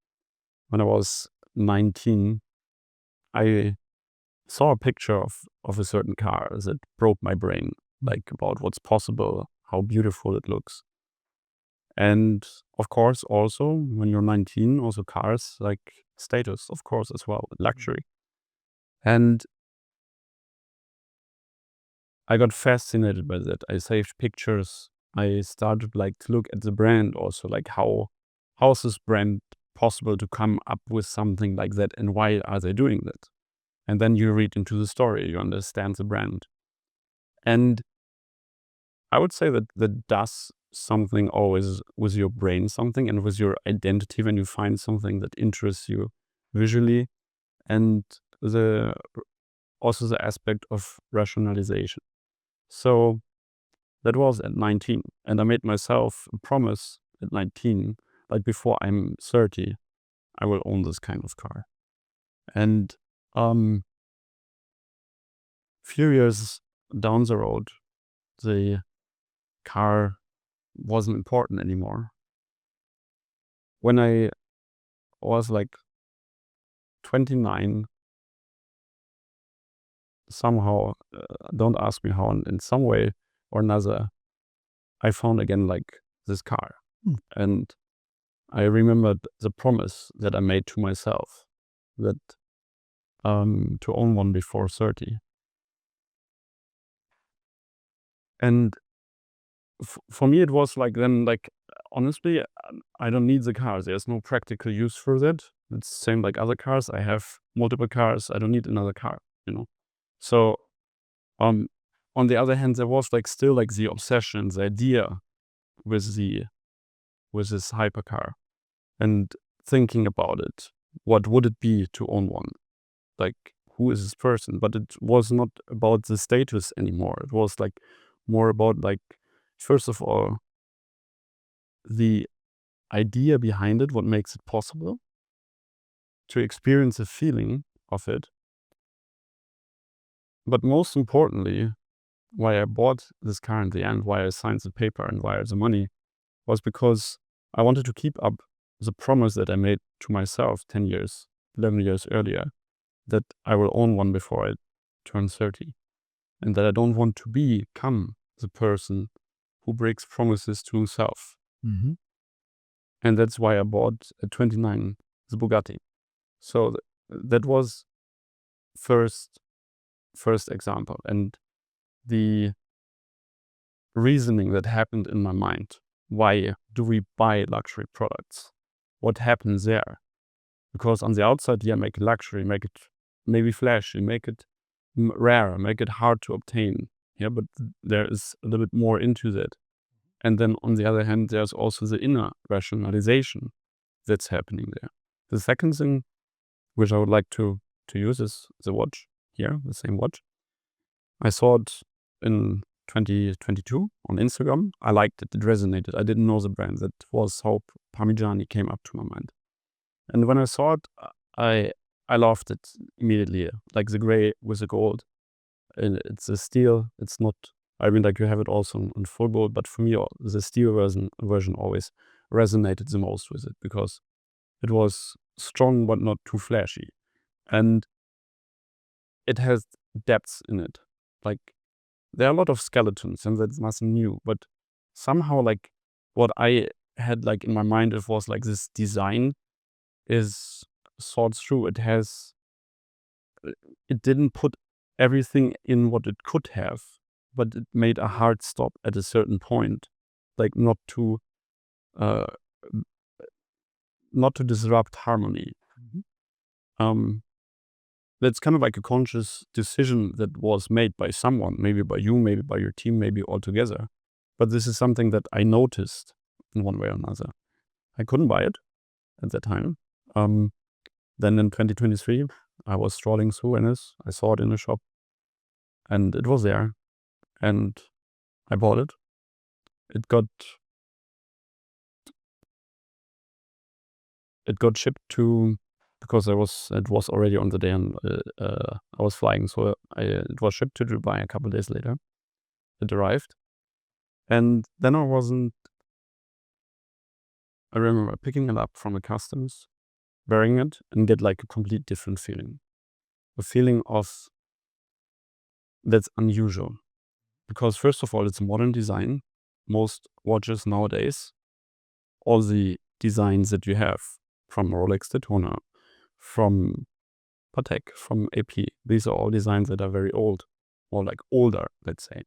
When I was 19, I saw a picture of a certain car that broke my brain, like about what's possible, how beautiful it looks. And of course, also when you're 19, also cars like status, of course, as well, luxury. And I got fascinated by that. I saved pictures. I started like to look at the brand also, like how is this brand possible to come up with something like that, and why are they doing that? And then you read into the story, you understand the brand. And I would say that does something always with your brain, something, and with your identity when you find something that interests you visually, and also the aspect of rationalization. So that was at 19, and I made myself a promise at 19, like before I'm 30, I will own this kind of car. And few years down the road, the car wasn't important anymore. When I was like 29, somehow, don't ask me how, in some way or another, I found again like this car. And I remembered the promise that I made to myself, that to own one before 30. And for me, it was like then, like, honestly, I don't need the car. There's no practical use for that. It's the same like other cars. I have multiple cars. I don't need another car, So, on the other hand, there was like still like the obsession, the idea with this hypercar, and thinking about it. What would it be to own one? Like, who is this person? But it was not about the status anymore. It was like more about like, first of all, the idea behind it, what makes it possible to experience the feeling of it. But most importantly, why I bought this car in the end, why I signed the paper and why I had the money, was because I wanted to keep up the promise that I made to myself 10 years, 11 years earlier, that I will own one before I turn 30. And that I don't want to become the person who breaks promises to himself. Mm-hmm. And that's why I bought at 29 the Bugatti. So that was first example. And the reasoning that happened in my mind, why do we buy luxury products? What happens there? Because on the outside, make it luxury, make it maybe flashy, make it rare, make it hard to obtain. But there is a little bit more into that. And then on the other hand, there's also the inner rationalization that's happening there. The second thing which I would like to use is the watch here, the same watch. I saw it in 2022 on Instagram. I liked it. It resonated. I didn't know the brand. That was how Parmigiani came up to my mind. And when I saw it, I loved it immediately. Like the gray with the gold. And it's a steel. It's not, I mean, like you have it also on full gold, but for me, the steel version always resonated the most with it, because it was strong but not too flashy. And it has depths in it. Like, there are a lot of skeletons, and that's nothing new. But somehow, like, what I had like in my mind, it was like this design is thought through. It didn't put everything in what it could have, but it made a hard stop at a certain point, like not to disrupt harmony. That's kind of like a conscious decision that was made by someone, maybe by you, maybe by your team, maybe all together. But this is something that I noticed in one way or another. I couldn't buy it at that time. Then in 2023, I was strolling through Venice. I saw it in a shop, and it was there, and I bought it. It got shipped to, because it was already on the day, and I was flying, so it was shipped to Dubai a couple days later. It arrived, and then I remember picking it up from the customs, wearing it, and get like a complete different feeling. A feeling of that's unusual. Because first of all, it's a modern design. Most watches nowadays, all the designs that you have, from Rolex Daytona, from Patek, from AP, these are all designs that are very old, or like older, let's say.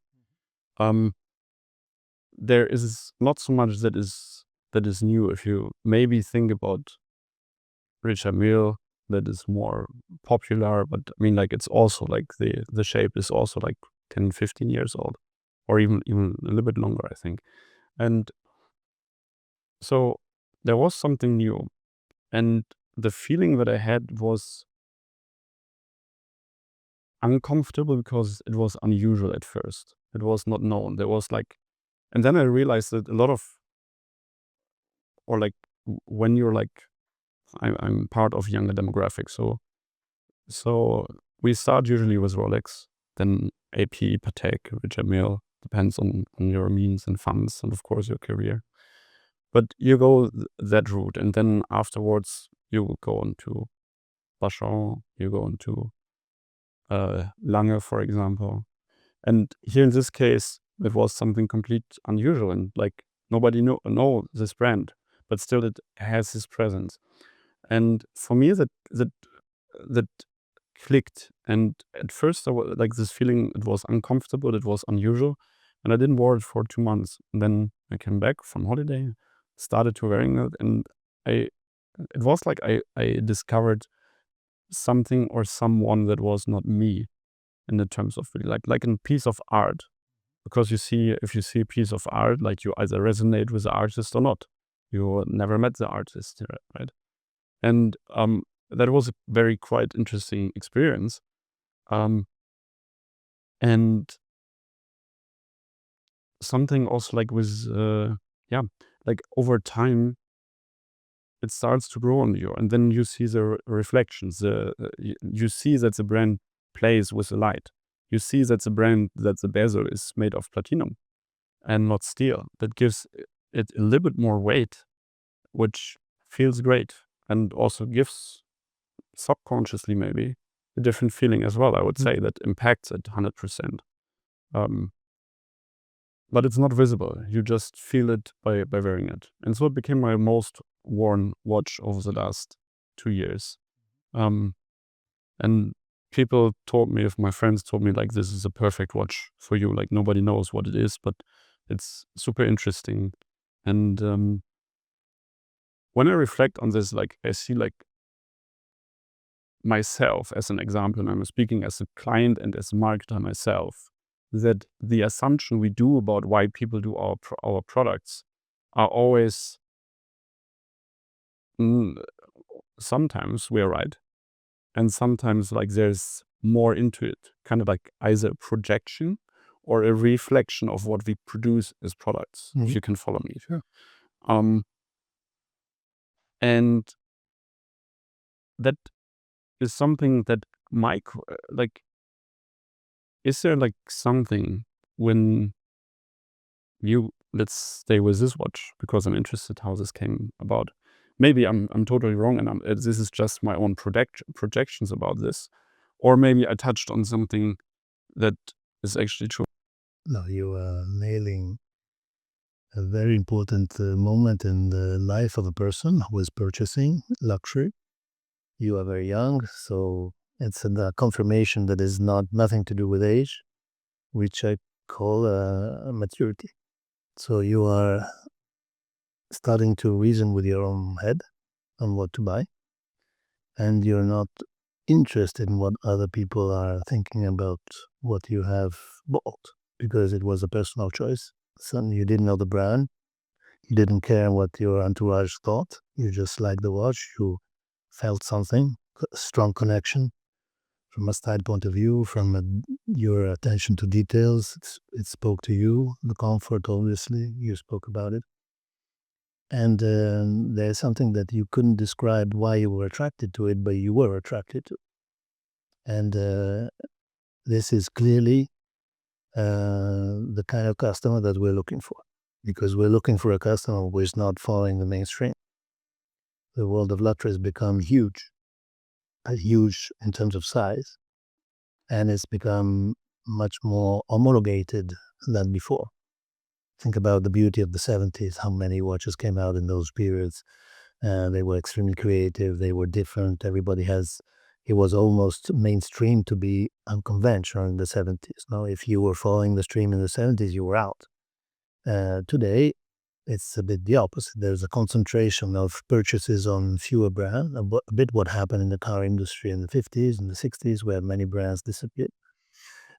There is not so much that is new. If you maybe think about Richard Mille, that is more popular, but I mean, like, it's also like the shape is also like 10, 15 years old, or even a little bit longer, I think. And so there was something new, and the feeling that I had was uncomfortable because it was unusual at first. It was not known. There was like, and then I realized that a lot of, or like, when you're like, I'm part of younger demographic, so we start usually with Rolex, then AP, Patek, Richard Mille, depends on your means and funds, and of course your career. But you go that route, and then afterwards you will go on to Vacheron, you go on to Lange, for example. And here in this case, it was something complete unusual, and like nobody know this brand, but still it has this presence. And for me, that clicked. And at first, I was like this feeling. It was uncomfortable. It was unusual, and I didn't wear it for 2 months. And then I came back from holiday, started to wearing it, and it was like I discovered something or someone that was not me, in the terms of really like a piece of art. Because if you see a piece of art, like, you either resonate with the artist or not. You never met the artist, right? And that was a very quite interesting experience. And something also like with like over time it starts to grow on you, and then you see the reflections. You see that the brand plays with the light. You see that the bezel is made of platinum and not steel. That gives it a little bit more weight, which feels great, and also gives subconsciously maybe a different feeling as well. I would say that impacts it 100%. But it's not visible. You just feel it by wearing it. And so it became my most worn watch over the last 2 years. And people told me, if my friends told me, like, this is a perfect watch for you. Like, nobody knows what it is, but it's super interesting. And when I reflect on this, like, I see like myself as an example, and I'm speaking as a client and as a marketer myself, that the assumption we do about why people do our products are always, sometimes we're right, and sometimes like there's more into it, kind of like either a projection or a reflection of what we produce as products, if you can follow me. Sure. And that is something that like, is there like something when let's stay with this watch, because I'm interested how this came about. Maybe I'm totally wrong, and this is just my own projections about this, or maybe I touched on something that is actually true. No, you are nailing a very important moment in the life of a person who is purchasing luxury. You are very young, so it's a confirmation that is nothing to do with age, which I call maturity. So you are starting to reason with your own head on what to buy, and you're not interested in what other people are thinking about what you have bought, because it was a personal choice. Suddenly you didn't know the brand, you didn't care what your entourage thought, you just liked the watch, you felt something, a strong connection from a style point of view, from your attention to details. It spoke to you, the comfort, obviously, you spoke about it. And there's something that you couldn't describe why you were attracted to it, but you were attracted to. And this is clearly the kind of customer that we're looking for, because we're looking for a customer who is not following the mainstream. The world of luxury has become huge in terms of size, and it's become much more homologated than before. Think about the beauty of the 70s, how many watches came out in those periods. They were extremely creative, they were different. It was almost mainstream to be unconventional in the 70s. Now, if you were following the stream in the 70s, you were out. Today, it's a bit the opposite. There's a concentration of purchases on fewer brands, a bit what happened in the car industry in the 50s and the 60s, where many brands disappeared.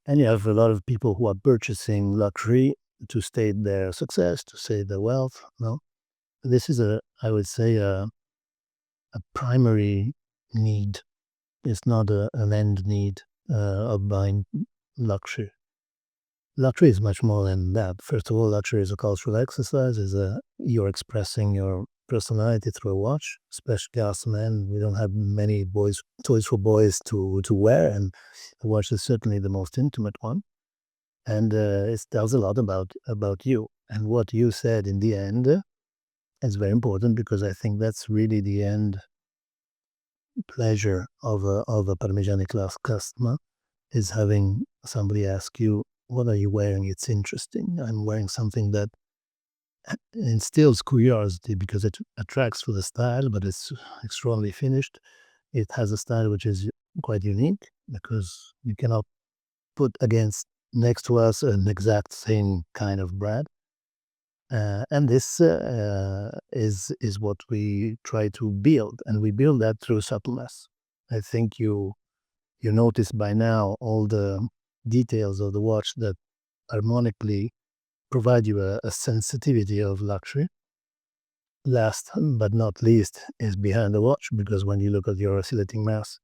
And you have a lot of people who are purchasing luxury to state their success, to state their wealth. No, this is I would say, a primary need. It's not an end need of buying luxury. Luxury is much more than that. First of all, luxury is a cultural exercise. You're expressing your personality through a watch, especially us men. We don't have many toys for boys to wear, and the watch is certainly the most intimate one. And it tells a lot about you. And what you said in the end is very important, because I think that's really the end pleasure of a Parmigiani class customer, is having somebody ask you, what are you wearing? It's interesting. I'm wearing something that instills curiosity, because it attracts for the style, but it's extraordinarily finished. It has a style which is quite unique, because you cannot put next to us an exact same kind of brand. And this is what we try to build, and we build that through subtleness. I think you notice by now all the details of the watch that harmonically provide you a sensitivity of luxury. Last but not least is behind the watch, because when you look at your oscillating mass,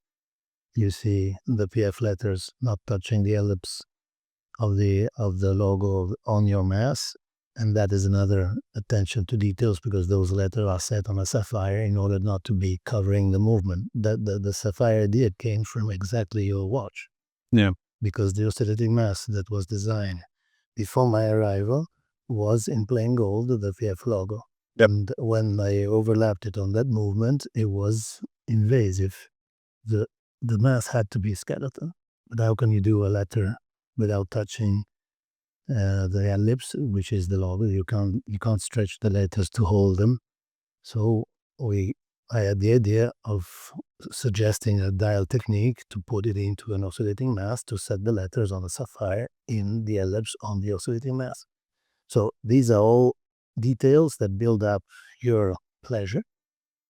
you see the PF letters not touching the ellipse of the logo on your mass. And that is another attention to details, because those letters are set on a sapphire in order not to be covering the movement. The sapphire idea came from exactly your watch. Yeah. Because the oscillating mass that was designed before my arrival was in plain gold, the PF logo. Yep. And when I overlapped it on that movement, it was invasive. The mass had to be skeleton. But how can you do a letter without touching the ellipse, which is the logo? You can't stretch the letters to hold them. So I had the idea of suggesting a dial technique to put it into an oscillating mass, to set the letters on a sapphire in the ellipse on the oscillating mass. So these are all details that build up your pleasure,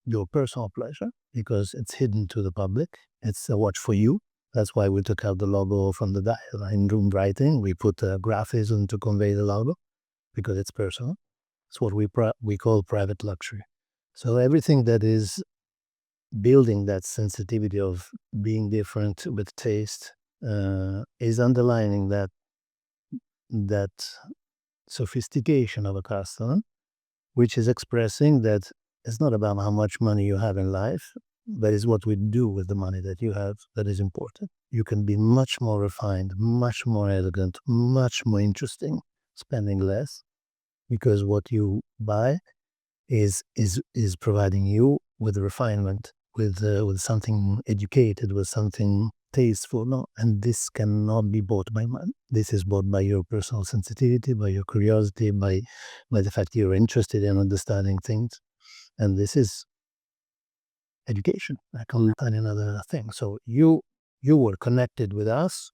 your personal pleasure, because it's hidden to the public. It's a watch for you. That's why we took out the logo from the dial. In room writing, we put a graphism to convey the logo, because it's personal. It's what we call private luxury. So everything that is building that sensitivity of being different with taste is underlining that sophistication of a customer, which is expressing that it's not about how much money you have in life, but it's what we do with the money that you have that is important. You can be much more refined, much more elegant, much more interesting, spending less, because what you buy is providing you with refinement, with something educated, with something tasteful, no? And this cannot be bought by man. This is bought by your personal sensitivity, by your curiosity, by the fact you're interested in understanding things. And this is education. I can't find another thing. So you were connected with us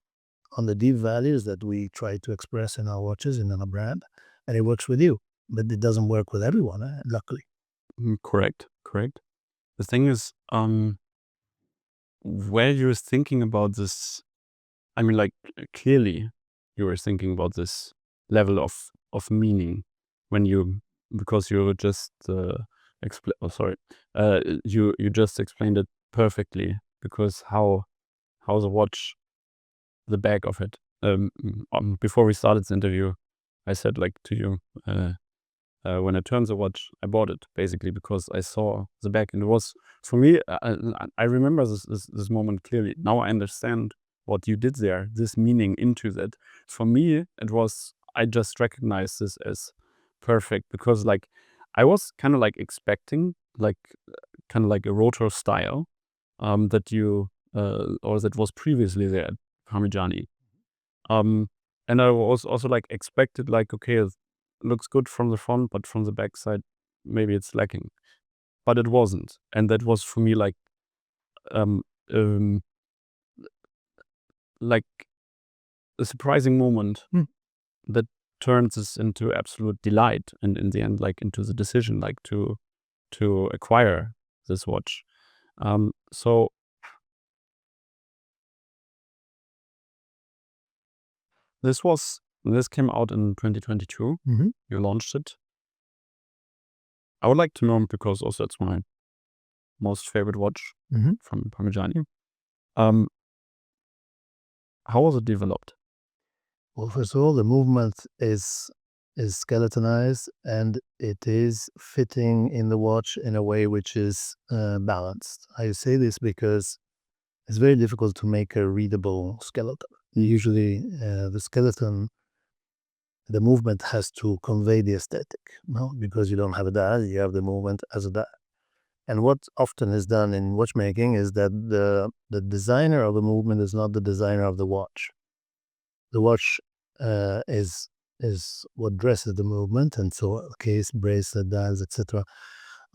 on the deep values that we try to express in our watches, in our brand, and it works with you. But it doesn't work with everyone, luckily. Correct. The thing is, where you're thinking about this, I mean, like, clearly you were thinking about this level of meaning when you, because you just you just explained it perfectly, because how the watch, the back of it. Before we started this interview, I said, like, to you, when I turned the watch, I bought it basically because I saw the back, and it was, for me, I remember this moment clearly. Now I understand what you did there, this meaning into that. For me, it was, I just recognized this as perfect, because, like, I was kind of like expecting, like, kind of like a rotor style, that you or that was previously there at Parmigiani. And I was also, like, expected, like, okay, it looks good from the front, but from the back side, maybe it's lacking. But it wasn't. And that was for me, like, um, um, like a surprising moment that turns this into absolute delight, and in the end, like, into the decision, like, to acquire this watch. So this came out in 2022. You launched it. I would like to know, because also it's my most favorite watch from Parmigiani. How was it developed? Well, first of all, the movement is skeletonized, and it is fitting in the watch in a way which is balanced. I say this because it's very difficult to make a readable skeleton. Usually, the skeleton, the movement has to convey the aesthetic, no? Because you don't have a dial, you have the movement as a dial. And what often is done in watchmaking is that the designer of the movement is not the designer of the watch. The watch is what dresses the movement, and so case, bracelet, dials, etc.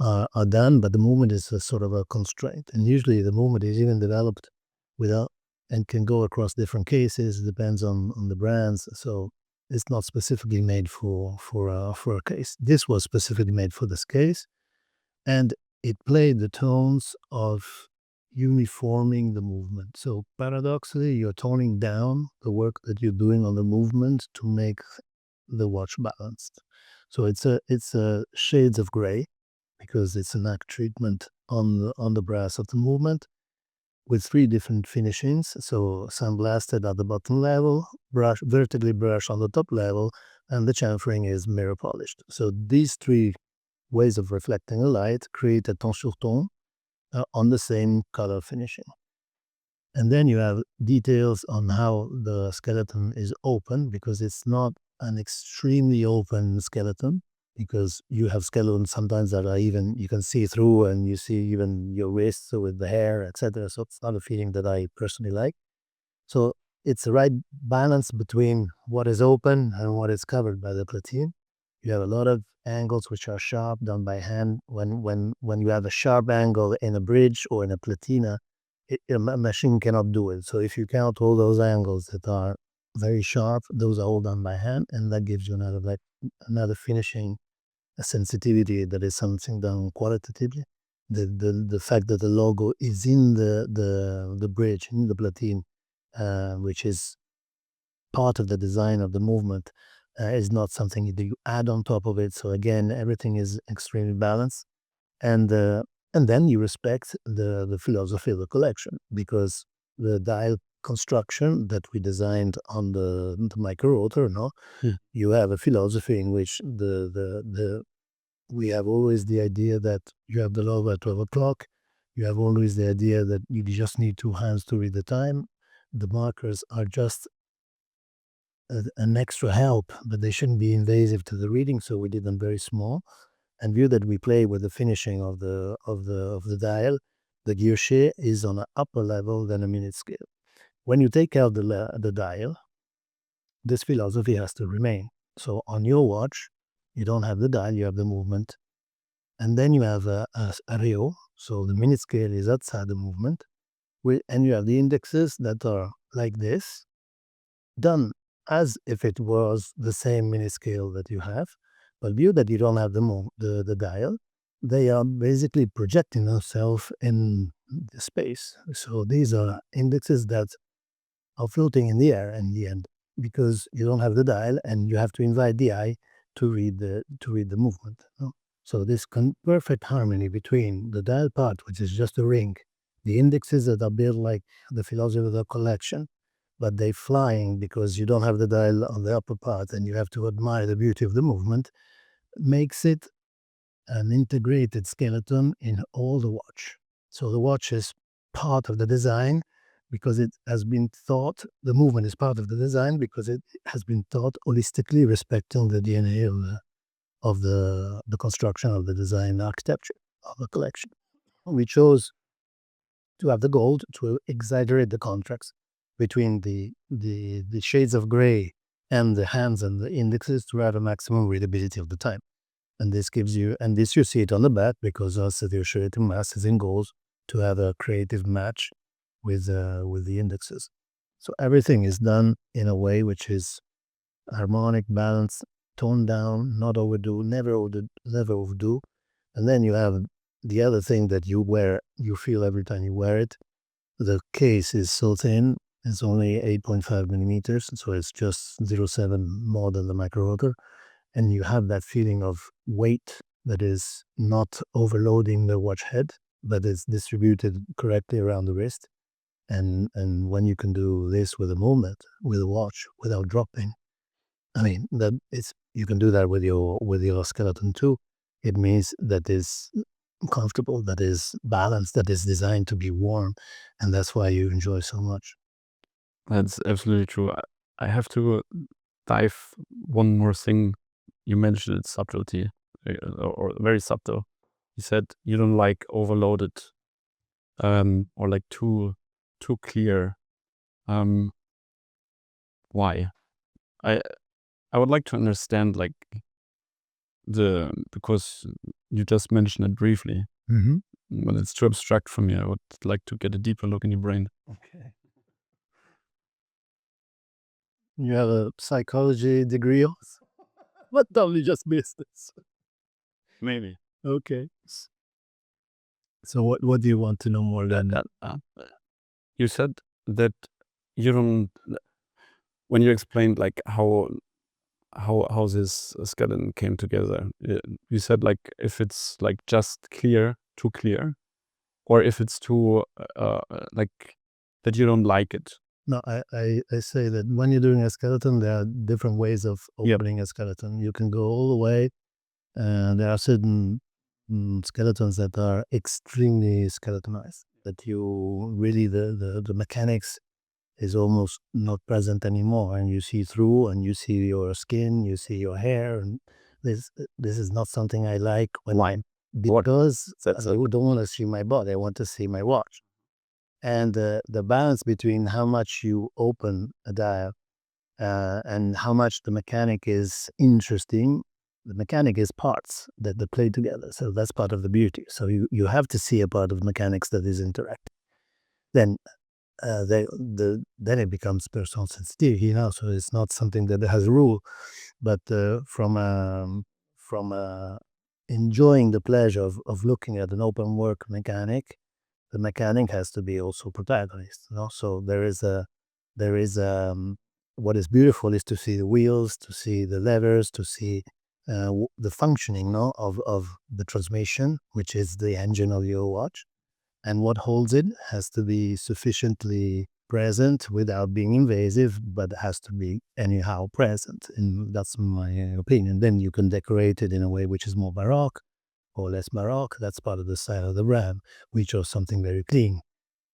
Are done, but the movement is a sort of a constraint. And usually the movement is even developed without, and can go across different cases. It depends on the brands. So it's not specifically made for a case. This was specifically made for this case, and it played the tones of uniforming the movement. So paradoxically, you're toning down the work that you're doing on the movement to make the watch balanced. So it's a shades of gray, because it's an active treatment on the brass of the movement, with 3 different finishings. So sandblasted at the bottom level, vertically brushed on the top level, and the chamfering is mirror polished. So these 3 ways of reflecting a light create a ton sur ton on the same color finishing. And then you have details on how the skeleton is open, because it's not an extremely open skeleton, because you have skeletons sometimes that are even, you can see through and you see even your wrists with the hair, etc. So it's not a feeling that I personally like. So it's the right balance between what is open and what is covered by the platine. You have a lot of angles which are sharp, done by hand. When you have a sharp angle in a bridge or in a platina, a machine cannot do it. So if you count all those angles that are very sharp, those are all done by hand, and that gives you another finishing, a sensitivity that is something done qualitatively. The fact that the logo is in the bridge, in the platine, which is part of the design of the movement, is not something that you add on top of it. So again, everything is extremely balanced, and then you respect the philosophy of the collection, because the dial construction that we designed on the micro rotor, no, you have a philosophy in which we have always the idea that you have the logo at 12 o'clock. You have always the idea that you just need 2 hands to read the time. The markers are just an extra help, but they shouldn't be invasive to the reading, so we did them very small. And view that we play with the finishing of the dial, the guilloche is on an upper level than a minute scale. when you take out the dial, this philosophy has to remain. So on your watch, you don't have the dial, you have the movement. And then you have a reo, so the minute scale is outside the movement. And you have the indexes that are like this, done as if it was the same minute scale that you have. But view that you don't have the dial, they are basically projecting themselves in the space. So these are indexes that are floating in the air in the end, because you don't have the dial and you have to invite the eye to read the movement. No? So this perfect harmony between the dial part, which is just a ring, the indexes that are built like the philosophy of the collection, but they flying because you don't have the dial on the upper part and you have to admire the beauty of the movement, makes it an integrated skeleton in all the watch. So the watch is part of the design because it has been thought, the movement is part of the design because it has been thought holistically, respecting the DNA of the construction of the design architecture of the collection. We chose to have the gold to exaggerate the contrast between the shades of gray and the hands and the indexes to have a maximum readability of the time. And this gives you, and this you see it on the back because also the oscillating mass is in gold to have a creative match with the indexes. So everything is done in a way which is harmonic, balanced, toned down, not overdo, never overdo. And then you have the other thing that you wear, you feel every time you wear it. The case is so thin, it's only 8.5 millimeters, so it's just 0.7 more than the micro rotor. And you have that feeling of weight that is not overloading the watch head, but is distributed correctly around the wrist. And when you can do this with a movement, with a watch, without dropping, I mean, that it's, you can do that with your skeleton too. It means that is comfortable, that is balanced, that is designed to be warm, and that's why you enjoy so much. That's absolutely true. I have to dive one more thing. You mentioned it's subtlety, or very subtle. You said you don't like overloaded, or like too clear. Why? I I would like to understand, like, because you just mentioned it briefly, Mm-hmm. but it's too abstract for me. I would like to get a deeper look in your brain. Okay. You have a psychology degree also? What totally just missed this. Maybe. Okay. So what do you want to know more than that? You said that you don't, when you explained like how this skeleton came together, you said like if it's like just clear, too clear, or if it's too like that you don't like it. No, I say that when you're doing a skeleton, there are different ways of Yep. opening a skeleton. You can go all the way, and there are certain skeletons that are extremely skeletonized, that you really, the mechanics is almost not present anymore, and you see through, and you see your skin, you see your hair, and this is not something I like when Why? because That's I don't want to see my body, I want to see my watch. And the balance between how much you open a dial and how much the mechanic is interesting. The mechanic is parts that they play together, so that's part of the beauty. So you have to see a part of mechanics that is interactive. Then then it becomes personal sensitivity, you know. So it's not something that has a rule, but from enjoying the pleasure of looking at an open work mechanic, the mechanic has to be also protagonist, you know. So there is what is beautiful is to see the wheels, to see the levers, to see the functioning, no, of the transmission, which is the engine of your watch, and what holds it has to be sufficiently present without being invasive, but has to be anyhow present, and that's my opinion. Then you can decorate it in a way which is more baroque or less baroque. That's part of the style of the brand. We chose something very clean,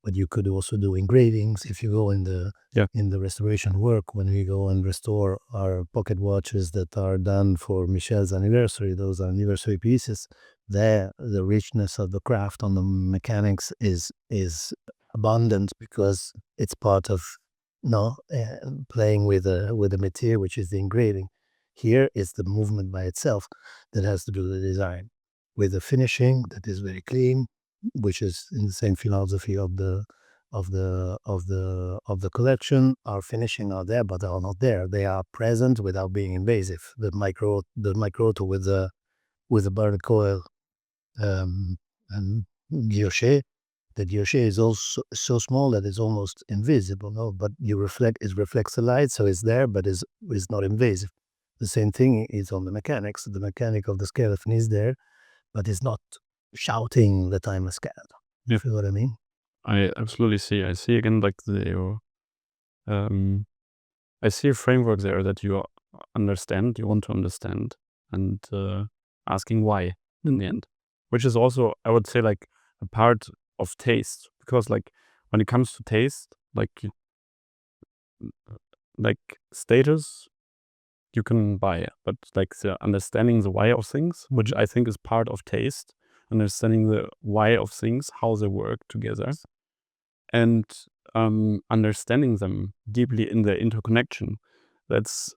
but you could also do engravings. If you go in the Yeah. in the restoration work, when we go and restore our pocket watches that are done for Michel's anniversary, those anniversary pieces, there the richness of the craft on the mechanics is abundant because it's part of no, playing with the material, which is the engraving. Here is the movement by itself that has to do the design, with the finishing that is very clean, which is in the same philosophy of the collection. Our finishing are there, but are not there. They are present without being invasive. The microto with the barred coil, and guilloche. The guilloche is also so small that it's almost invisible, no? But it reflects the light, so it's there, but is not invasive. The same thing is on the mechanics. The mechanic of the skeleton is there, but it's not shouting that I'm a skeleton. You feel what I mean? I absolutely see. I see again like I see a framework there that you understand, you want to understand, and asking why in the end, which is also, I would say, like a part of taste, because like when it comes to taste, like status you can buy, but like the understanding the why of things, which I think is part of taste, understanding the why of things, how they work together, and understanding them deeply in their interconnection. That's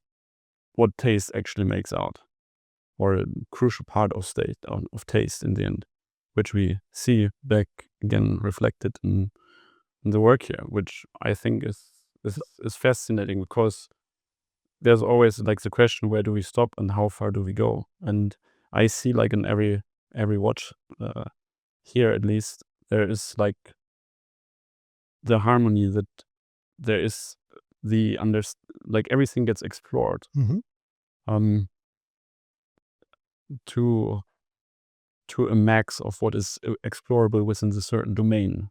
what taste actually makes out, or a crucial part of taste in the end, which we see back again reflected in the work here, which I think is fascinating, because there's always like the question, where do we stop and how far do we go? And I see like in every watch, here at least, there is like the harmony, that there is like everything gets explored um to a max of what is explorable within the certain domain.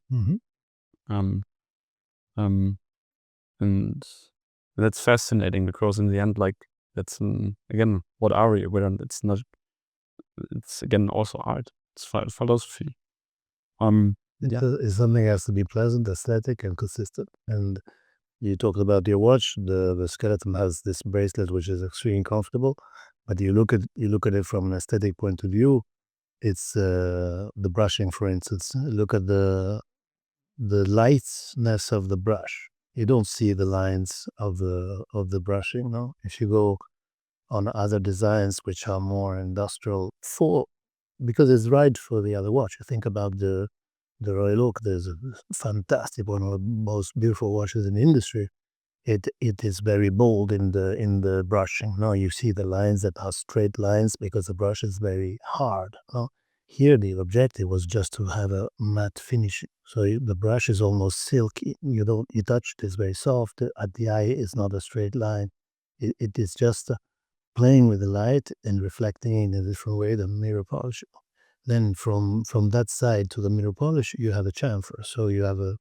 um um and that's fascinating, because in the end, like, that's again, what are we? It's not, it's again also art, it's philosophy. It's something that has to be pleasant, aesthetic, and consistent. And you talked about your watch. The skeleton has this bracelet which is extremely comfortable, but you look at it from an aesthetic point of view. It's the brushing, for instance. Look at the lightness of the brush. You don't see the lines of the brushing. No, if you go on other designs which are more industrial, because it's right for the other watch. You think about the Royal Oak. There's a fantastic, one of the most beautiful watches in the industry. It is very bold in the brushing. No, you see the lines that are straight lines because the brush is very hard. No, here the objective was just to have a matte finish. So the brush is almost silky. You touch it, it's very soft. At the eye, it's not a straight line. It is just playing with the light and reflecting in a different way than mirror polish. Then from that side to the mirror polish, you have a chamfer. So you have a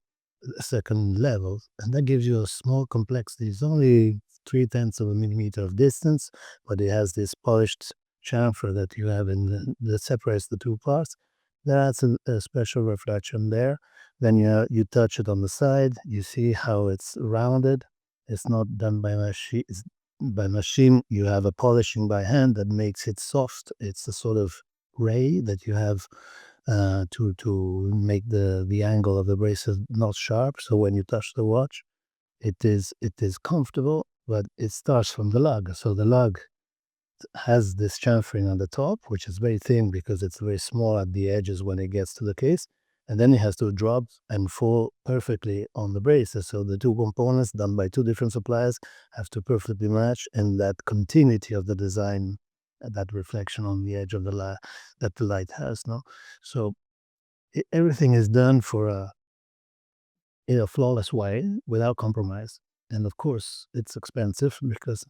second level, and that gives you a small complexity. It's only 3/10 of a millimeter of distance, but it has this polished chamfer that you have that separates the two parts. That adds a special reflection there. Then you touch it on the side. You see how it's rounded. It's not done by machine. By machine, you have a polishing by hand that makes it soft. It's a sort of ray that you have to make the angle of the bracelet not sharp. So when you touch the watch, it is comfortable, but it starts from the lug. So the lug has this chamfering on the top, which is very thin because it's very small at the edges when it gets to the case. And then it has to drop and fall perfectly on the bracelet. So the two components done by two different suppliers have to perfectly match, and that continuity of the design, that reflection on the edge of the light that the light has. No, so everything is done in a flawless way without compromise. And of course, it's expensive because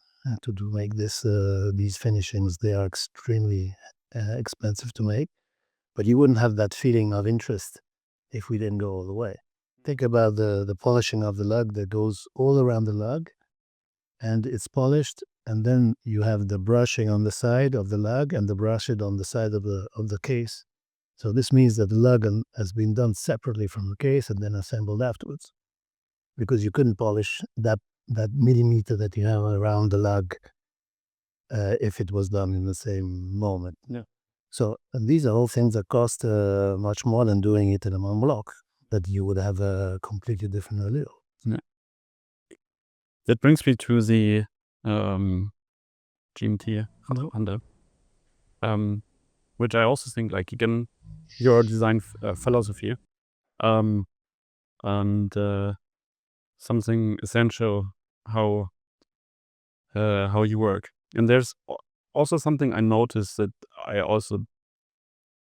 make these finishings, they are extremely expensive to make. But you wouldn't have that feeling of interest if we didn't go all the way. Think about the polishing of the lug that goes all around the lug, and it's polished, and then you have the brushing on the side of the lug and the brushing on the side of the case. So this means that the lug has been done separately from the case and then assembled afterwards, because you couldn't polish that millimeter that you have around the lug if it was done in the same moment. Yeah. So these are all things that cost much more than doing it in a one block, that you would have a completely different allure. Yeah. That brings me to the GMT Rattrapante, which I also think, like, again, your design philosophy, and something essential how you work. And there's also something I noticed that I also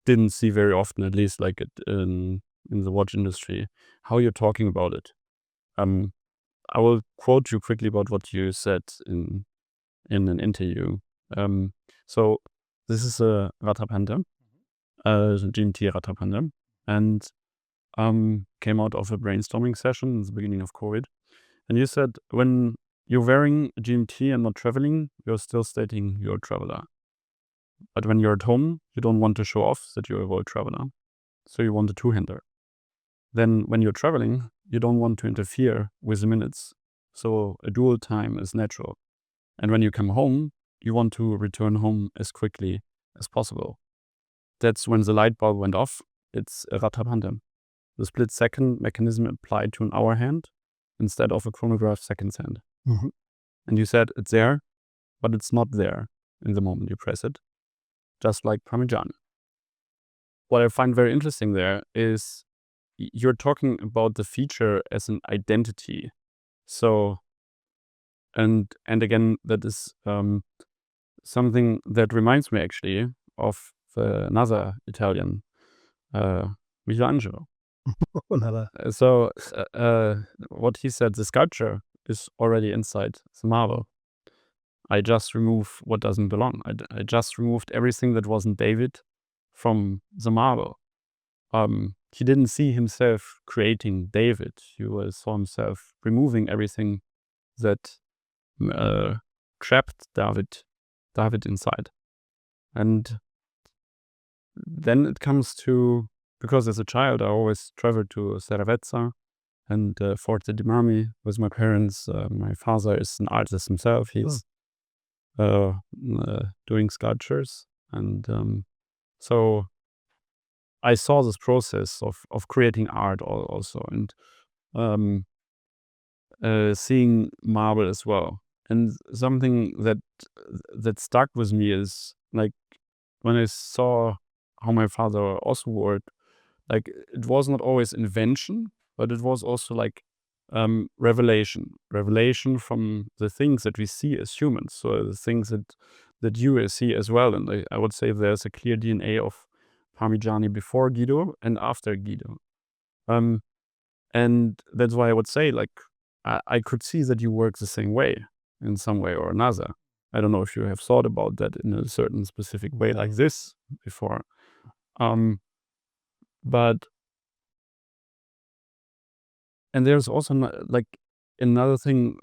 didn't see very often, at least like in the watch industry, how you're talking about it. I will quote you quickly about what you said in an interview. So this is a Rattrapante, GMT Rattrapante, and came out of a brainstorming session in the beginning of COVID. And you said when you're wearing a GMT and not traveling, you're still stating you're a traveler. But when you're at home, you don't want to show off that you're a world traveler. So you want a two-hander. Then when you're traveling, you don't want to interfere with the minutes. So a dual time is natural. And when you come home, you want to return home as quickly as possible. That's when the light bulb went off. It's a Rattrapante, the split second mechanism applied to an hour hand instead of a chronograph seconds hand. Mm-hmm. And you said it's there, but it's not there in the moment you press it, just like Parmigiani. What I find very interesting there is you're talking about the feature as an identity. So, and again, that is something that reminds me actually of another Italian, Michelangelo. So what he said, the sculpture is already inside the marble. I just remove what doesn't belong. I just removed everything that wasn't David from the marble. He didn't see himself creating David. He saw himself removing everything that trapped David inside. And then it comes to, because as a child I always traveled to Seravezza and Forte di Marmi with my parents. My father is an artist himself. He's doing sculptures, and so I saw this process of creating art also, and seeing marble as well. And something that stuck with me is like when I saw how my father also worked, like it was not always invention, but it was also like revelation from the things that we see as humans. So the things that you see as well. And I would say there's a clear DNA of Parmigiani before Guido and after Guido. And that's why I would say, like, I could see that you work the same way in some way or another. I don't know if you have thought about that in a certain specific way like this before. But, and there's also like another thing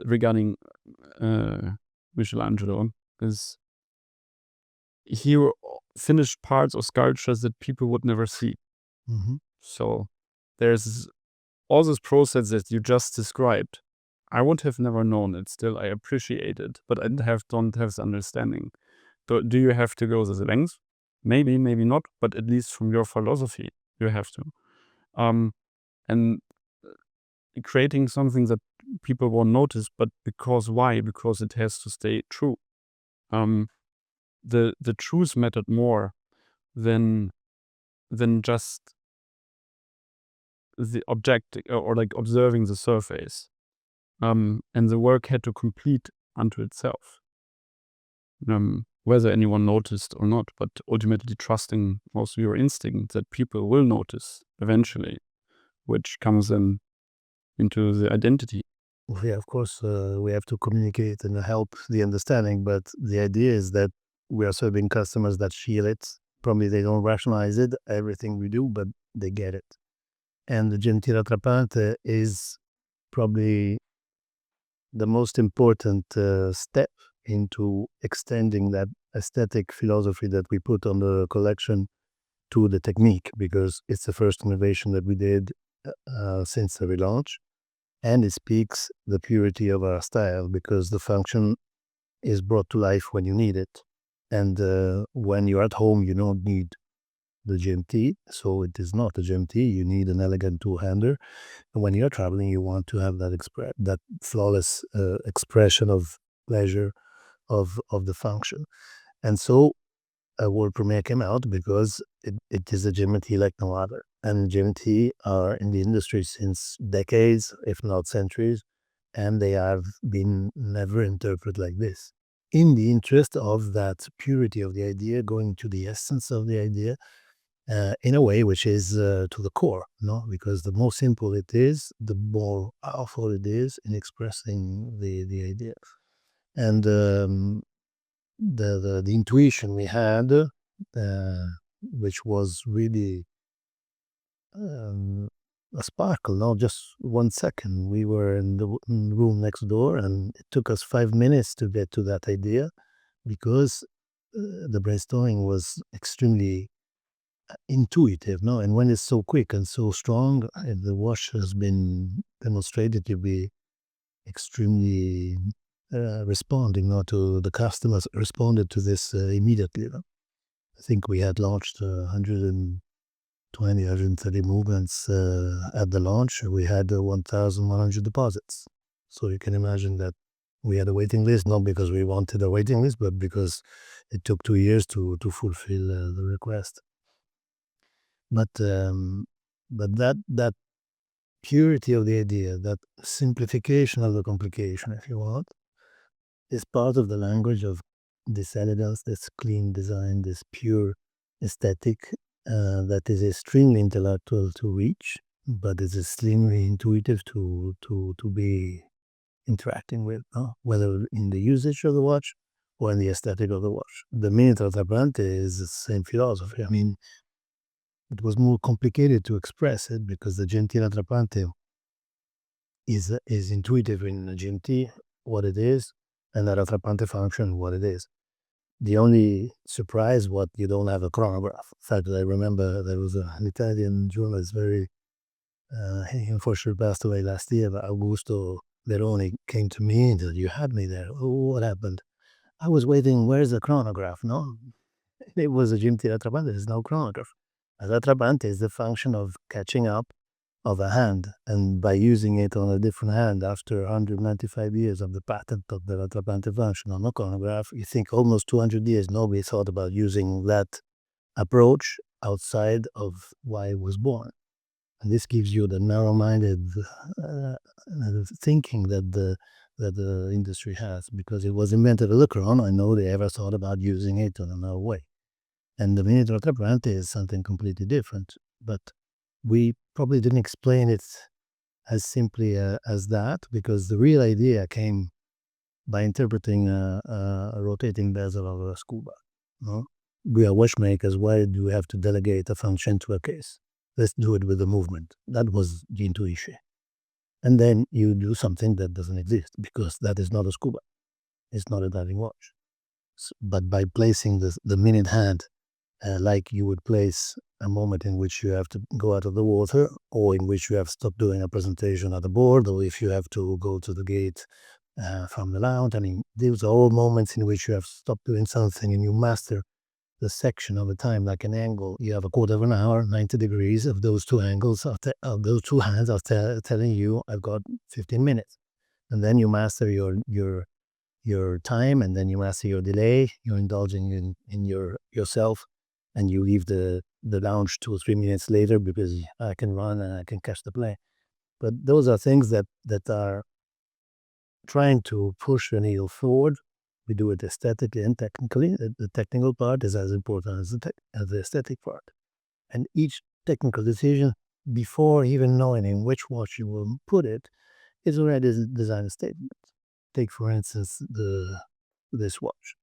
regarding Michelangelo is he finished parts of sculptures that people would never see. Mm-hmm. So there's all this process that you just described. I would have never known it. Still, I appreciate it, but I don't have the understanding. Do you have to go this length? Maybe, maybe not. But at least from your philosophy, you have to. And creating something that people won't notice, but why? Because it has to stay true. The truth mattered more than just the object or like observing the surface. And the work had to complete unto itself. Whether anyone noticed or not, but ultimately trusting also your instinct that people will notice eventually, which comes into the identity. Yeah, of course, we have to communicate and help the understanding, but the idea is that we are serving customers that feel it. Probably they don't rationalize it, everything we do, but they get it. And the GMT Rattrapante is probably the most important step into extending that aesthetic philosophy that we put on the collection to the technique, because it's the first innovation that we did since the relaunch. And it speaks the purity of our style, because the function is brought to life when you need it. And when you're at home, you don't need the GMT, so it is not a GMT. You need an elegant two-hander. And when you're traveling, you want to have that flawless expression of pleasure of the function. And so a world premiere came out because it is a GMT like no other. And GMT are in the industry since decades, if not centuries, and they have been never interpreted like this. In the interest of that purity of the idea, going to the essence of the idea, in a way which is to the core, no? Because the more simple it is, the more powerful it is in expressing the idea. And the intuition we had, which was really a sparkle, no? Just 1 second. We were in the room next door, and it took us 5 minutes to get to that idea because the brainstorming was extremely intuitive, no? And when it's so quick and so strong, the watch has been demonstrated to be extremely responding, no? To the customers responded to this immediately. No? I think we had launched 120, 130 movements at the launch. We had 1,100 deposits. So you can imagine that we had a waiting list, not because we wanted a waiting list, but because it took 2 years to fulfill the request. But that purity of the idea, that simplification of the complication, if you want, is part of the language of this elegance, this clean design, this pure aesthetic that is extremely intellectual to reach, but is extremely intuitive to be interacting with, whether in the usage of the watch or in the aesthetic of the watch. The Miniature Trabante is the same philosophy. I mean, it was more complicated to express it because the Gentile Trabante is intuitive in the GMT, what it is, and the Trabante function, what it is. The only surprise, what you don't have a chronograph. In fact, I remember there was an Italian journalist, he unfortunately passed away last year, but Augusto Veroni came to me and said, "You had me there. Oh, what happened?" I was waiting, where's the chronograph? No, it was a GMT Trabante, there's no chronograph. A Trabante is the function of catching up of a hand, and by using it on a different hand after 195 years of the patent of the Trabante function on a chronograph, you think almost 200 years nobody thought about using that approach outside of why it was born. And this gives you the narrow-minded thinking that the industry has, because it was invented as a chron. I know they ever thought about using it in another way. And the Miniature Trabante is something completely different, but we probably didn't explain it as simply as that, because the real idea came by interpreting a rotating bezel of a scuba. No? We are watchmakers. Why do we have to delegate a function to a case? Let's do it with the movement. That was the intuition. And then you do something that doesn't exist, because that is not a scuba. It's not a diving watch. But by placing the minute hand like you would place a moment in which you have to go out of the water, or in which you have stopped doing a presentation at the board, or if you have to go to the gate from the lounge. I mean, these are all moments in which you have stopped doing something and you master the section of the time, like an angle. You have a quarter of an hour, 90 degrees of those two angles, of those two hands are telling you, I've got 15 minutes. And then you master your time, and then you master your delay. You're indulging in yourself, and you leave the lounge 2 or 3 minutes later because I can run and I can catch the plane. But those are things that are trying to push the needle forward. We do it aesthetically and technically. The technical part is as important as the aesthetic part. And each technical decision, before even knowing in which watch you will put it, is already a design statement. Take, for instance, this watch.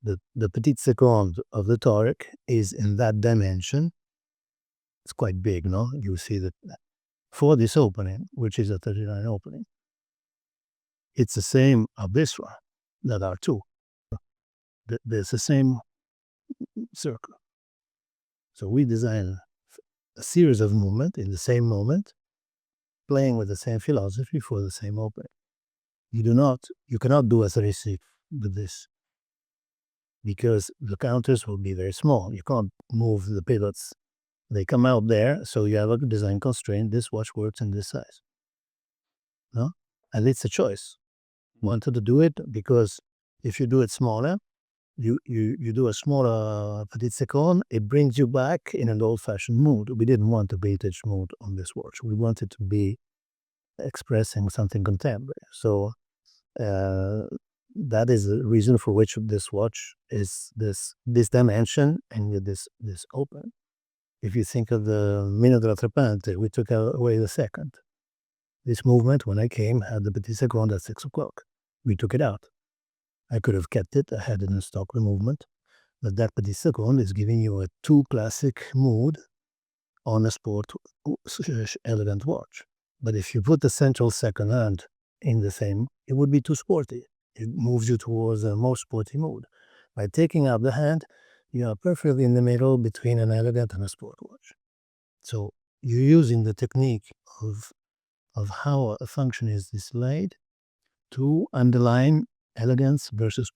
The petite seconde of the toric is in that dimension. It's quite big, no? You see that for this opening, which is a 39 opening, it's the same of this one, that are two. There's the same circle. So we design a series of movement in the same moment, playing with the same philosophy for the same opening. You cannot do a 36 with this. because the counters will be very small. You can't move the pivots. They come out there, so you have a design constraint. This watch works in this size. No? And it's a choice. Wanted to do it because if you do it smaller, you do a smaller petit seconde, it brings you back in an old-fashioned mood. We didn't want a vintage mood on this watch. We wanted to be expressing something contemporary. So that is the reason for which this watch is this dimension and this open. If you think of the Minute de la Trepante, we took away the second. This movement, when I came, had the petit seconde at 6 o'clock. We took it out. I could have kept it. I had it in stock, the movement. But that petit seconde is giving you a too classic mood on a sport elegant watch. But if you put the central second hand in the same, it would be too sporty. It moves you towards a more sporty mood. By taking out the hand, you are perfectly in the middle between an elegant and a sport watch. So you're using the technique of how a function is displayed to underline elegance versus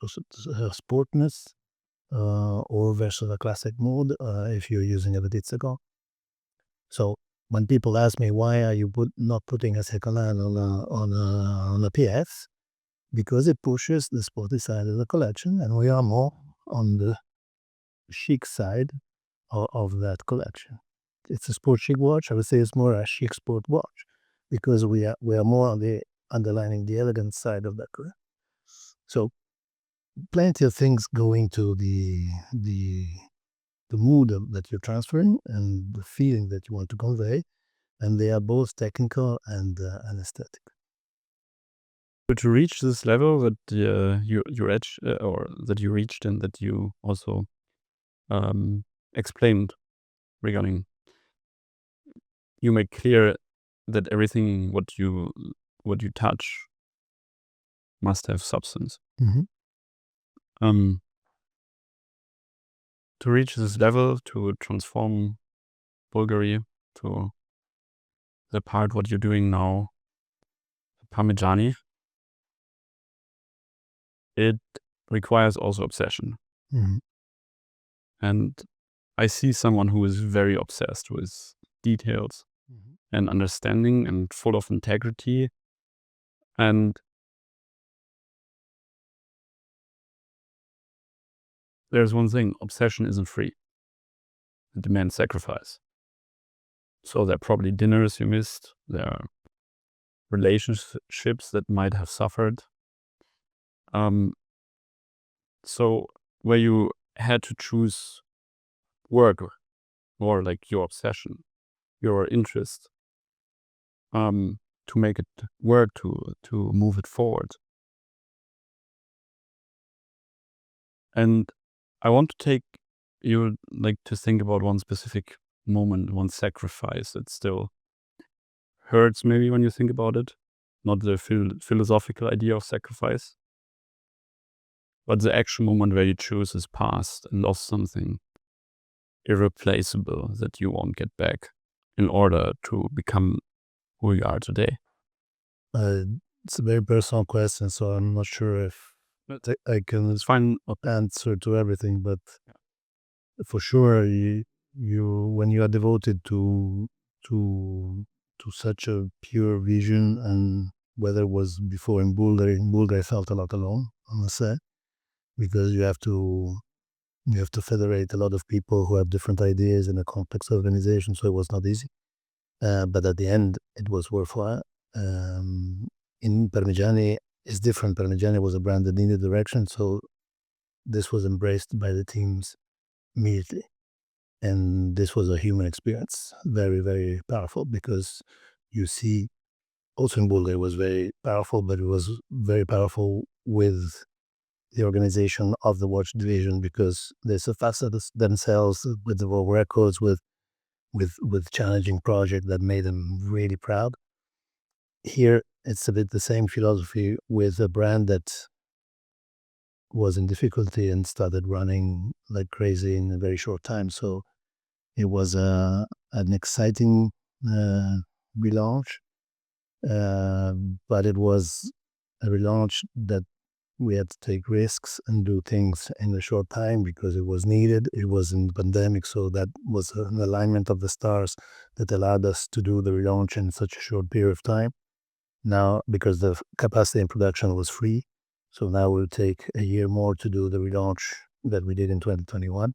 sportness, or versus a classic mode if you're using a petit seconde. So when people ask me why are you not putting a second hand on a PS, because it pushes the sporty side of the collection, and we are more on the chic side of that collection. It's a sport chic watch. I would say it's more a chic sport watch because we are more on the underlining the elegant side of that collection. So plenty of things go into the mood that you're transferring and the feeling that you want to convey, and they are both technical and aesthetic. To reach this level that you that you reached and that you also explained regarding, you make clear that everything what you touch must have substance. To reach this level, to transform Bulgari to the part what you're doing now, Parmigiani, it requires also obsession. And I see someone who is very obsessed with details and understanding and full of integrity. And there's one thing, obsession isn't free. It demands sacrifice. So there are probably dinners you missed. There are relationships that might have suffered. So where you had to choose work or like your obsession, your interest, to make it work, to move it forward. And I want to take you like to think about one specific moment, one sacrifice that still hurts maybe when you think about it. Not the philosophical idea of sacrifice, but the actual moment where you choose this past and lost something irreplaceable that you won't get back in order to become who you are today. It's a very personal question, so I'm not sure if I can find an answer to everything, but for sure, you when you are devoted to such a pure vision, and whether it was before in Bulgari I felt a lot alone, I must say, because you have to federate a lot of people who have different ideas in a complex organization, so it was not easy. But at the end, it was worthwhile. In Parmigiani, it's different. Parmigiani was a brand that needed direction, so this was embraced by the teams immediately. And this was a human experience, very, very powerful, because you see, also in Bulgari, it was very powerful, but it was very powerful with the organization of the watch division, because they surpassed themselves with the world records, with challenging projects that made them really proud. Here, it's a bit the same philosophy with a brand that was in difficulty and started running like crazy in a very short time. So it was an exciting relaunch, but it was a relaunch that we had to take risks and do things in a short time because it was needed. It was in the pandemic, so that was an alignment of the stars that allowed us to do the relaunch in such a short period of time. Now, because the capacity in production was free, so now we'll take a year more to do the relaunch that we did in 2021.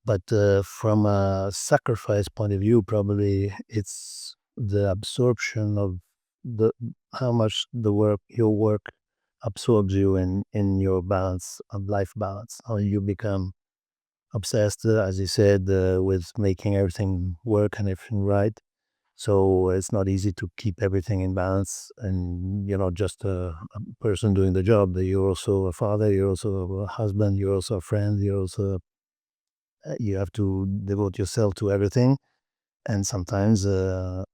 But from a sacrifice point of view, probably it's the absorption of the how much your work absorbs you in your balance of life balance. How you become obsessed, as you said, with making everything work and everything right. So it's not easy to keep everything in balance, and you're not just a person doing the job. You're also a father. You're also a husband. You're also a friend. You have to devote yourself to everything, and sometimes I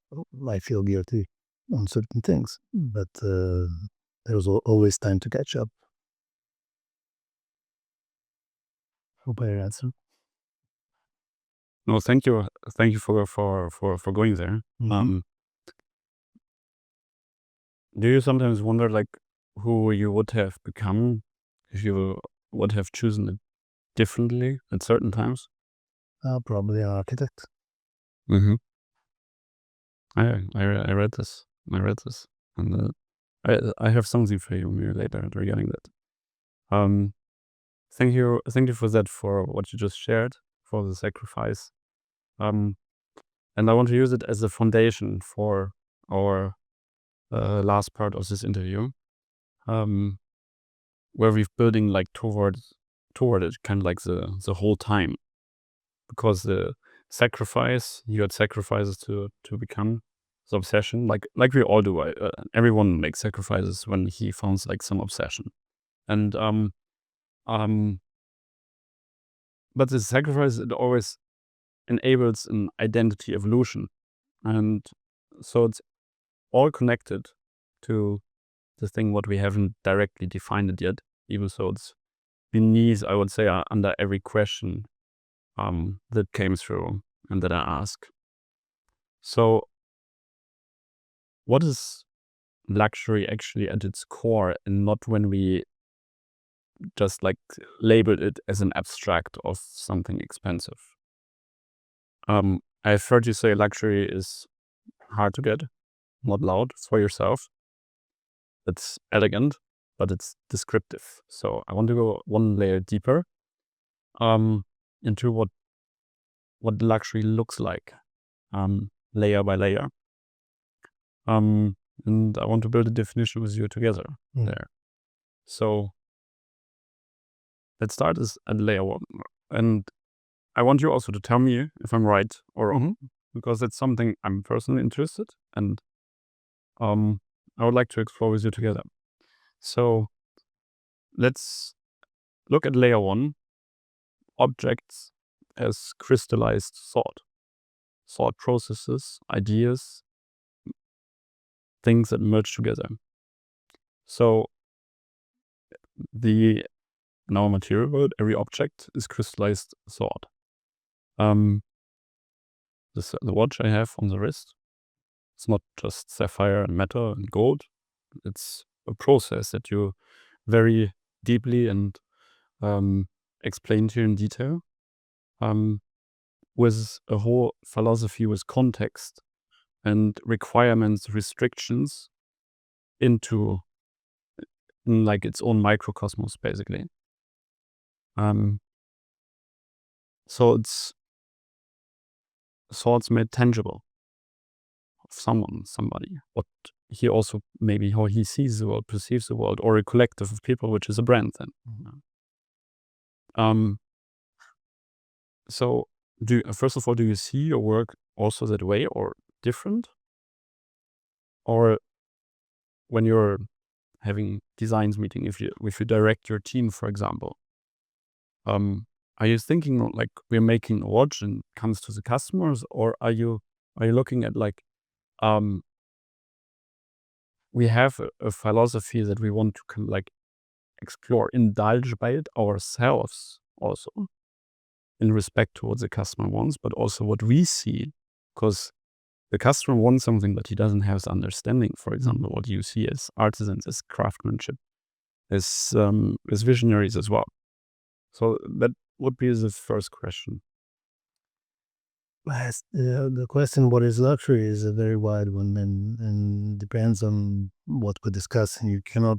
feel guilty on certain things, but there's always time to catch up. Hope I answered. No, thank you for going there. Do you sometimes wonder like who you would have become if you would have chosen it differently at certain times? Probably an architect. Mm-hmm. I read this. And I have something for you later regarding that. Thank you for that, for what you just shared, for the sacrifice. And I want to use it as a foundation for our last part of this interview, where we're building like toward it, kind of like the whole time, because the sacrifice, you had sacrifices to become the obsession, like we all do. Everyone makes sacrifices when he finds like some obsession, and but the sacrifice, it always enables an identity evolution, and so it's all connected to the thing what we haven't directly defined it yet, even so it's beneath, I would say, under every question that came through and that I ask. So what is luxury actually at its core, and not when we just like labeled it as an abstract of something expensive? I've heard you say luxury is hard to get, not loud for yourself. It's elegant, but it's descriptive. So I want to go one layer deeper into what luxury looks like, layer by layer. And I want to build a definition with you together there. So let's start at layer one. And I want you also to tell me if I'm right or wrong, because it's something I'm personally interested in, and I would like to explore with you together. So let's look at layer one, objects as crystallized thought processes, ideas, things that merge together. So in our material world, every object is crystallized thought. The watch I have on the wrist, it's not just sapphire and metal and gold. It's a process that you very deeply and explained here in detail, with a whole philosophy, with context and requirements, restrictions into like its own microcosmos, basically. So it's thoughts made tangible of somebody, what he also, maybe how he sees the world, perceives the world, or a collective of people, which is a brand then. So first of all, do you see your work also that way or different? Or when you're having designs meeting, if you direct your team, for example, are you thinking like we're making a watch and comes to the customers, or are you looking at like we have a philosophy that we want to kind of like explore, indulge by it ourselves also, in respect to what the customer wants, but also what we see, because the customer wants something that he doesn't have the understanding. For example, what you see as artisans, as craftsmanship, as visionaries as well. So that would be the first question. The question, what is luxury, is a very wide one, and depends on what we're discussing. You cannot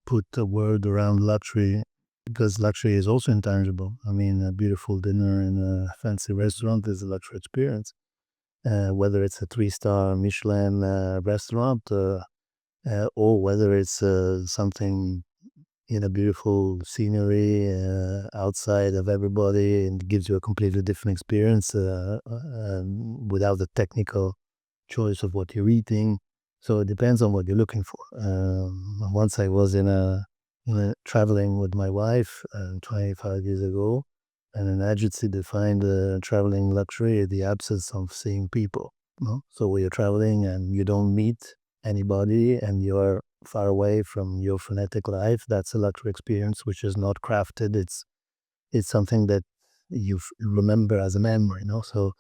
put a word around luxury because luxury is also intangible. I mean, a beautiful dinner in a fancy restaurant is a luxury experience. Whether it's a 3-star Michelin restaurant or whether it's something in a beautiful scenery outside of everybody and gives you a completely different experience without the technical choice of what you're eating. So it depends on what you're looking for. Once I was traveling with my wife 25 years ago, and an agency defined traveling luxury the absence of seeing people. No? So when you're traveling and you don't meet anybody and you're far away from your frenetic life, that's a luxury experience which is not crafted. It's something that you remember as a memory. So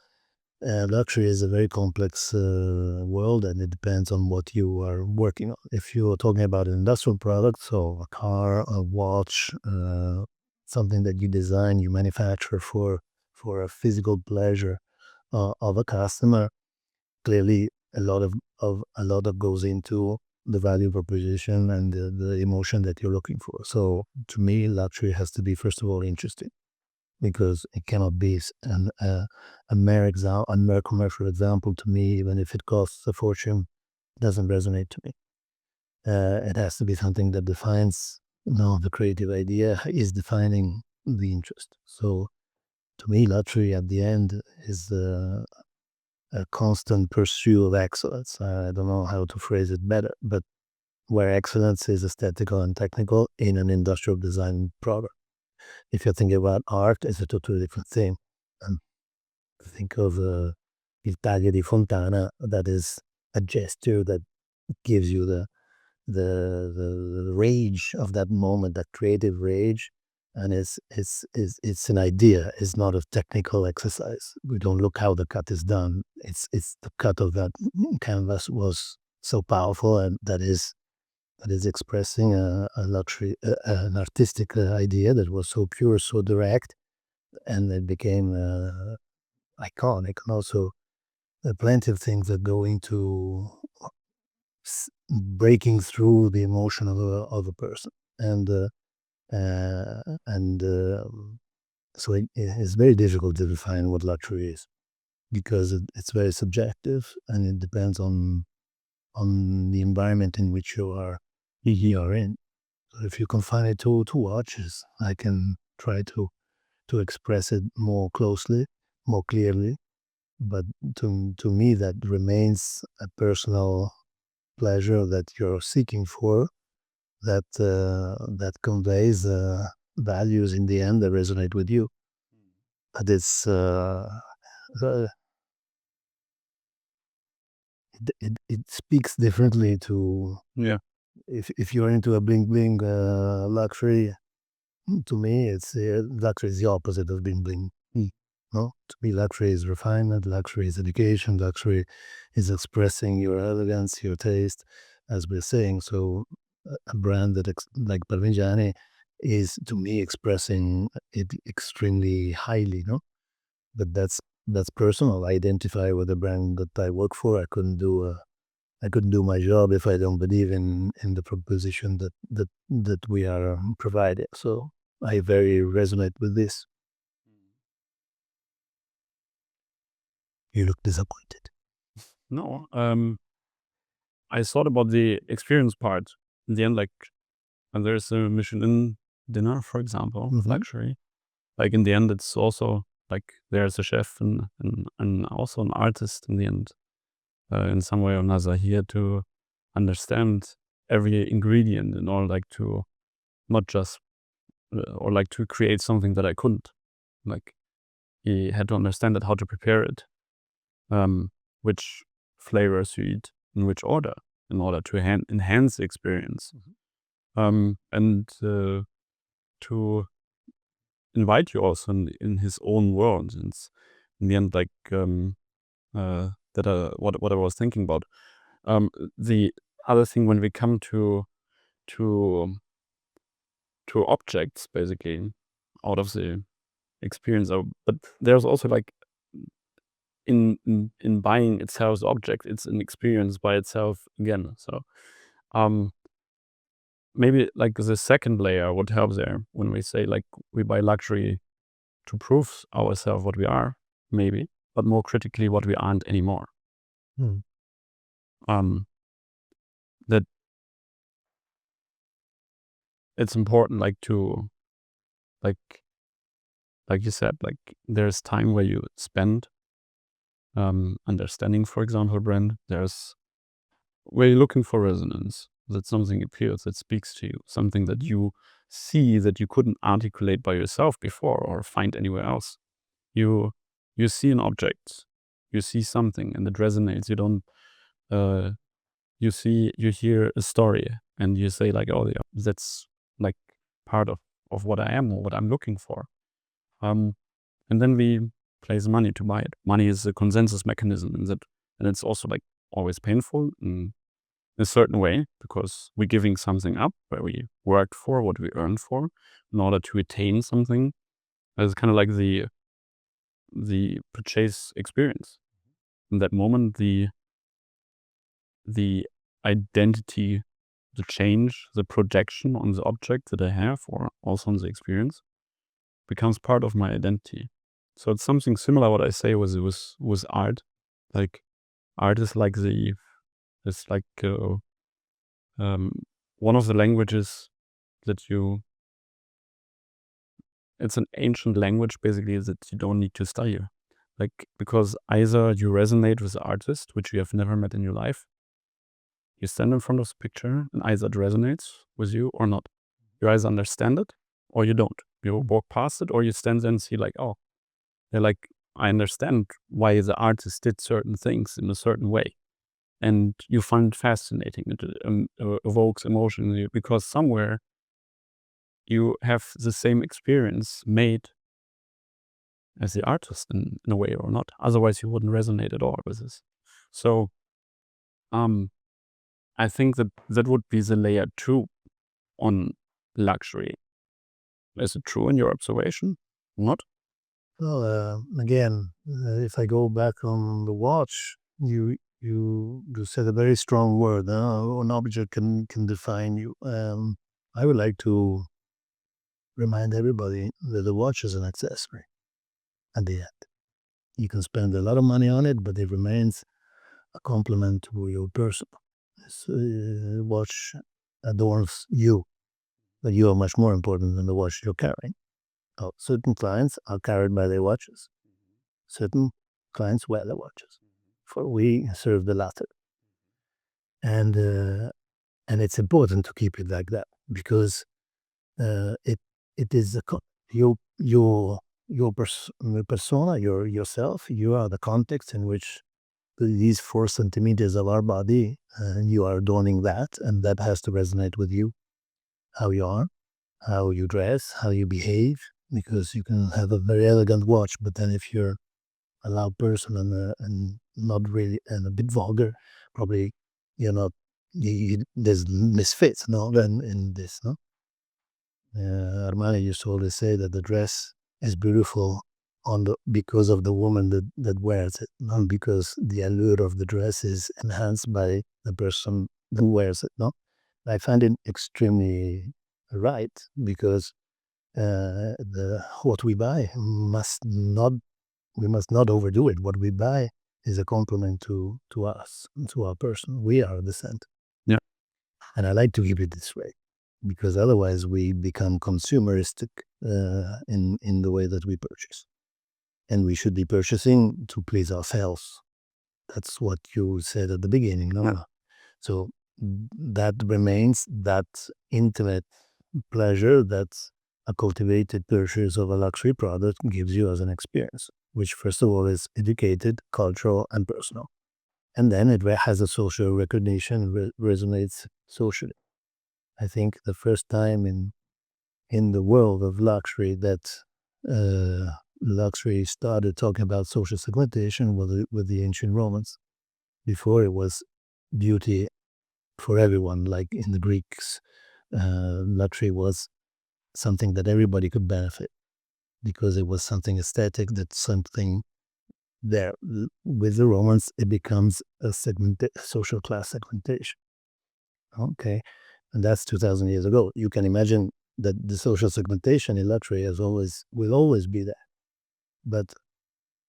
luxury is a very complex world, and it depends on what you are working on. If you're talking about an industrial product, so a car, a watch, something that you design, you manufacture for a physical pleasure of a customer, clearly a lot of goes into the value proposition and the emotion that you're looking for. So to me, luxury has to be, first of all, interesting, because it cannot be a mere commercial example to me. Even if it costs a fortune, it doesn't resonate to me. It has to be something that defines, the creative idea is defining the interest. So to me, luxury at the end is a constant pursuit of excellence. I don't know how to phrase it better, but where excellence is aesthetical and technical in an industrial design product. If you're thinking about art, it's a totally different thing. Think of Il Taglio di Fontana, that is a gesture that gives you the rage of that moment, that creative rage, and it's an idea. It's not a technical exercise. We don't look how the cut is done. It's the cut of that canvas was so powerful, and that is expressing a luxury, an artistic idea that was so pure, so direct, and it became iconic. And also, plenty of things that go into breaking through the emotion of a person, and so it's very difficult to define what luxury is, because it's very subjective, and it depends on the environment in which you are in. So if you confine it to watches, I can try to express it more closely, more clearly, but to me that remains a personal pleasure that you're seeking for, that conveys values in the end that resonate with you. But uh, it speaks differently to, Yeah. if you're into a bling bling luxury. To me, it's luxury is the opposite of bling bling. No, to me, luxury is refinement, luxury is education, luxury is expressing your elegance, your taste, as we're saying. So, a brand that like Parmigiani is, to me, expressing it extremely highly. No, but that's personal. I identify with the brand that I work for. I couldn't do my job if I don't believe in the proposition that we are providing. So I very resonate with this. You look disappointed. No, I thought about the experience part. In the end, like, when there's a Michelin dinner, for example, Mhm. luxury, like in the end, it's also like there's a chef and also an artist in the end, in some way or another, here to understand every ingredient in order, like, to not just or like to create something that I couldn't. Like, he had to understand that how to prepare it, which flavors you eat in which order, in order to enhance the experience, and to invite you also in his own world. And in the end, like, what I was thinking about. The other thing, when we come to to objects basically out of the experience. But there's also like in buying itself the object, it's an experience by itself again. So maybe like the second layer would help there when we say like we buy luxury to prove ourselves what we are, maybe, but more critically what we aren't anymore. That it's important like to like you said, like there's time where you spend understanding, for example, brand. There's where you're looking for resonance, that something appears, that speaks to you, something that you see that you couldn't articulate by yourself before or find anywhere else. You see an object, you see something and it resonates. You don't you hear a story and you say like, oh yeah, that's like part of what I am or what I'm looking for. And then we place money to buy it. Money is a consensus mechanism and it's also like always painful in a certain way because we're giving something up where we worked for, what we earned for, in order to attain something. It's kind of like the purchase experience. In that moment, the identity, the change, the projection on the object that I have, or also on the experience, becomes part of my identity. So it's something similar what I say was art. Like art is like one of the languages that it's an ancient language basically that you don't need to study. Like, because either you resonate with the artist, which you have never met in your life, you stand in front of the picture and either it resonates with you or not. You either understand it or you don't. You walk past it or you stand there and see like, oh, they're like, I understand why the artist did certain things in a certain way. And you find it fascinating. It evokes emotion in you because somewhere you have the same experience made as the artist in a way or not. Otherwise, you wouldn't resonate at all with this. So, I think that would be the layer 2 on luxury. Is it true in your observation? Not? Well, again, if I go back on the watch, you said a very strong word. An object can define you. I would like to remind everybody that the watch is an accessory at the end. You can spend a lot of money on it, but it remains a complement to your person. This watch adorns you, but you are much more important than the watch you're carrying. Oh, certain clients are carried by their watches. Certain clients wear their watches. For we serve the latter. And it's important to keep it like that because it is your persona, yourself. You are the context in which these 4 centimeters of our body, you are adorning that, and that has to resonate with you, how you are, how you dress, how you behave, because you can have a very elegant watch, but then if you're a loud person and not really and a bit vulgar, probably you're not. There's misfits, no, then in this, no. Armani used to always say that the dress is beautiful because of the woman that wears it, not because the allure of the dress is enhanced by the person that wears it. No, I find it extremely right because what we buy we must not overdo it. What we buy is a compliment to us, to our person. We are the center. Yeah. And I like to keep it this way because otherwise we become consumeristic in the way that we purchase. And we should be purchasing to please ourselves. That's what you said at the beginning, no? Yeah. So that remains that intimate pleasure that a cultivated purchase of a luxury product gives you as an experience, which first of all is educated, cultural, and personal. And then it has a social recognition, resonates socially. I think the first time in the world of luxury that luxury started talking about social segmentation with the ancient Romans. Before it was beauty for everyone, like in the Greeks, luxury was something that everybody could benefit, because it was something aesthetic, that's something there. With the Romans, it becomes a social class segmentation. Okay, and that's 2,000 years ago. You can imagine that the social segmentation in luxury will always be there. But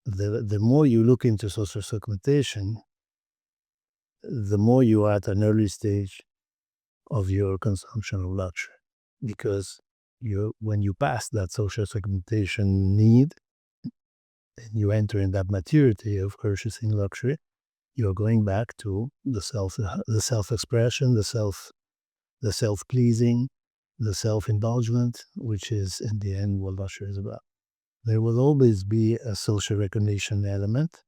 the more you look into social segmentation, the more you are at an early stage of your consumption of luxury, because when you pass that social segmentation need and you enter in that maturity of purchasing luxury, you're going back to the self-expression, the self-pleasing, the self-indulgent, which is in the end what luxury is about. There will always be a social recognition element,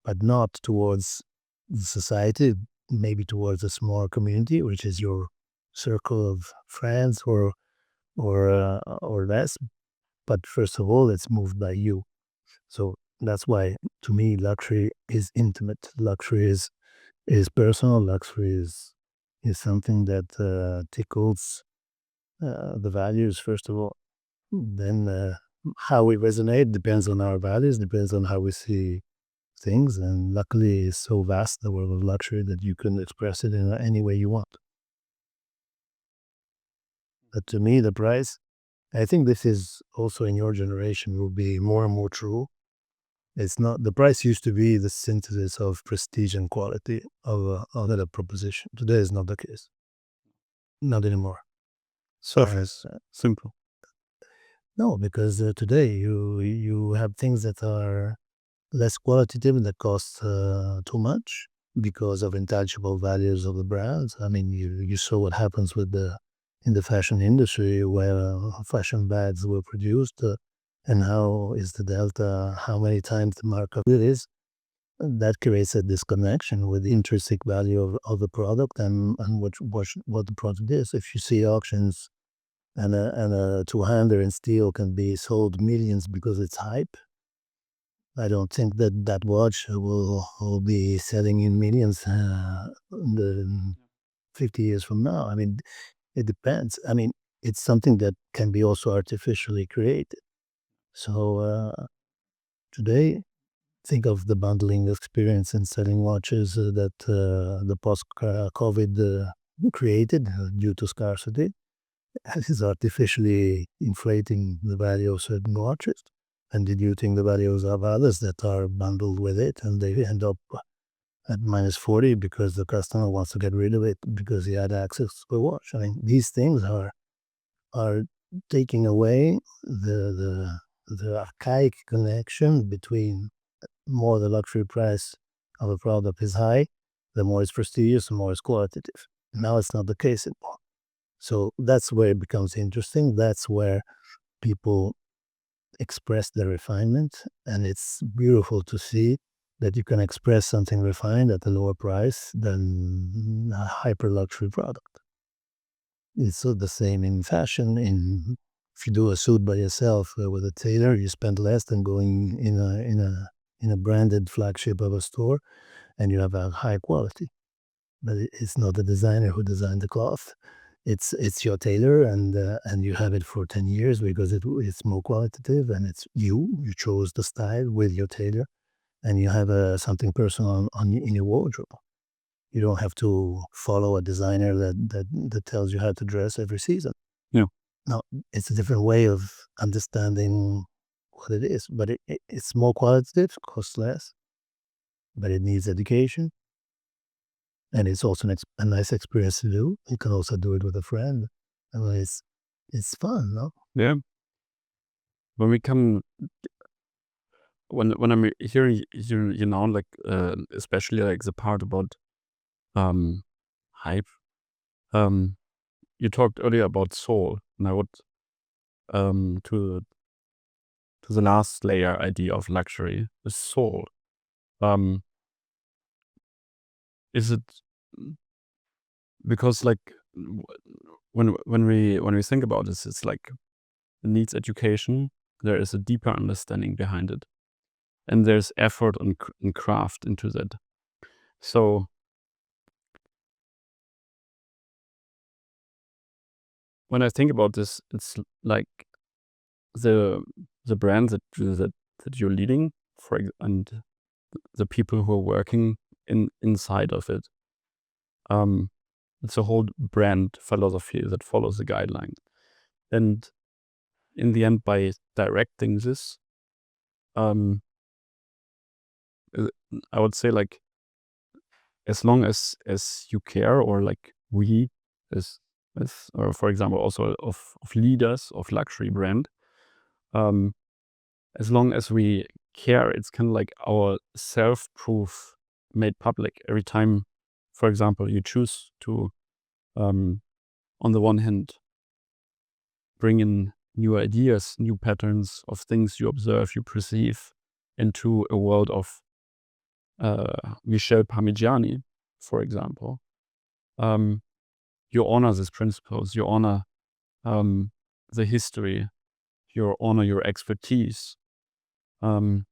but not towards the society, maybe towards a small community, which is your circle of friends or less. But first of all, it's moved by you. So that's why, to me, luxury is intimate. Luxury is personal. Luxury is something that tickles the values, first of all. Then how we resonate depends on our values, depends on how we see things. And luckily, it's so vast, the world of luxury, that you can express it in any way you want. But to me, the price, I think this is also in your generation, will be more and more true. It's not, the price used to be the synthesis of prestige and quality of a proposition. Today is not the case. Not anymore. So As, simple. no, because today you have things that are less qualitative, that cost too much because of intangible values of the brands. I mean, you saw what happens in the fashion industry, where fashion bags were produced, and how is the delta, how many times the markup it is. That creates a disconnection with the intrinsic value of the product and what the product is. If you see auctions and a two-hander in steel can be sold millions because it's hype, I don't think that watch will be selling in millions in the 50 years from now. I mean, it depends. I mean, it's something that can be also artificially created. So today, think of the bundling experience in selling watches that the post-COVID created due to scarcity. It is artificially inflating the value of certain watches and diluting the values of others that are bundled with it, and they end up at -40 because the customer wants to get rid of it because he had access to a watch. I mean, these things are taking away the archaic connection between more the luxury price of a product is high, the more it's prestigious, the more it's qualitative. Now it's not the case anymore. So that's where it becomes interesting. That's where people express their refinement, and it's beautiful to see that you can express something refined at a lower price than a hyper luxury product. It's so the same in fashion. If you do a suit by yourself with a tailor, you spend less than going in a branded flagship of a store, and you have a high quality. But it's not the designer who designed the cloth. It's your tailor, and you have it for 10 years because it's more qualitative, and it's you chose the style with your tailor, and you have something personal in your wardrobe. You don't have to follow a designer that tells you how to dress every season. Yeah. No, it's a different way of understanding what it is, but it's more qualitative, costs less, but it needs education. And it's also a nice experience to do. You can also do it with a friend. I mean, it's fun, no? Yeah. When we come, when I'm hearing you now, like especially like the part about hype, you talked earlier about soul, and I would to the last layer idea of luxury, the soul. Is it because like when we think about this, it's like it needs education. There is a deeper understanding behind it, and there's effort and craft into that. So when I think about this, it's like the brand that you're leading and the people who are working inside of it. It's a whole brand philosophy that follows the guideline. And in the end, by directing this, I would say, like, as long as you care, or like we as or for example also of leaders of luxury brand, as long as we care, it's kind of like our self-proof made public every time. For example, you choose to, on the one hand, bring in new ideas, new patterns of things you observe, you perceive into a world of Michel Parmigiani, for example. You honor these principles, you honor the history, you honor your expertise. And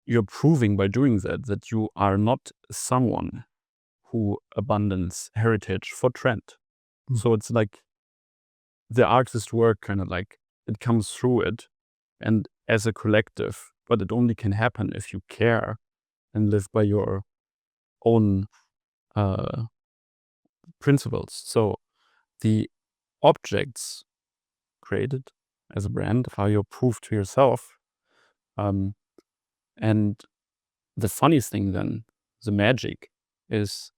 you're proving by doing that you are not someone who abandons heritage for trend. So it's like the artist work kind of like it comes through it and as a collective, but it only can happen if you care and live by your own principles. So the objects created as a brand are your proof to yourself. And the funniest thing then, the magic, is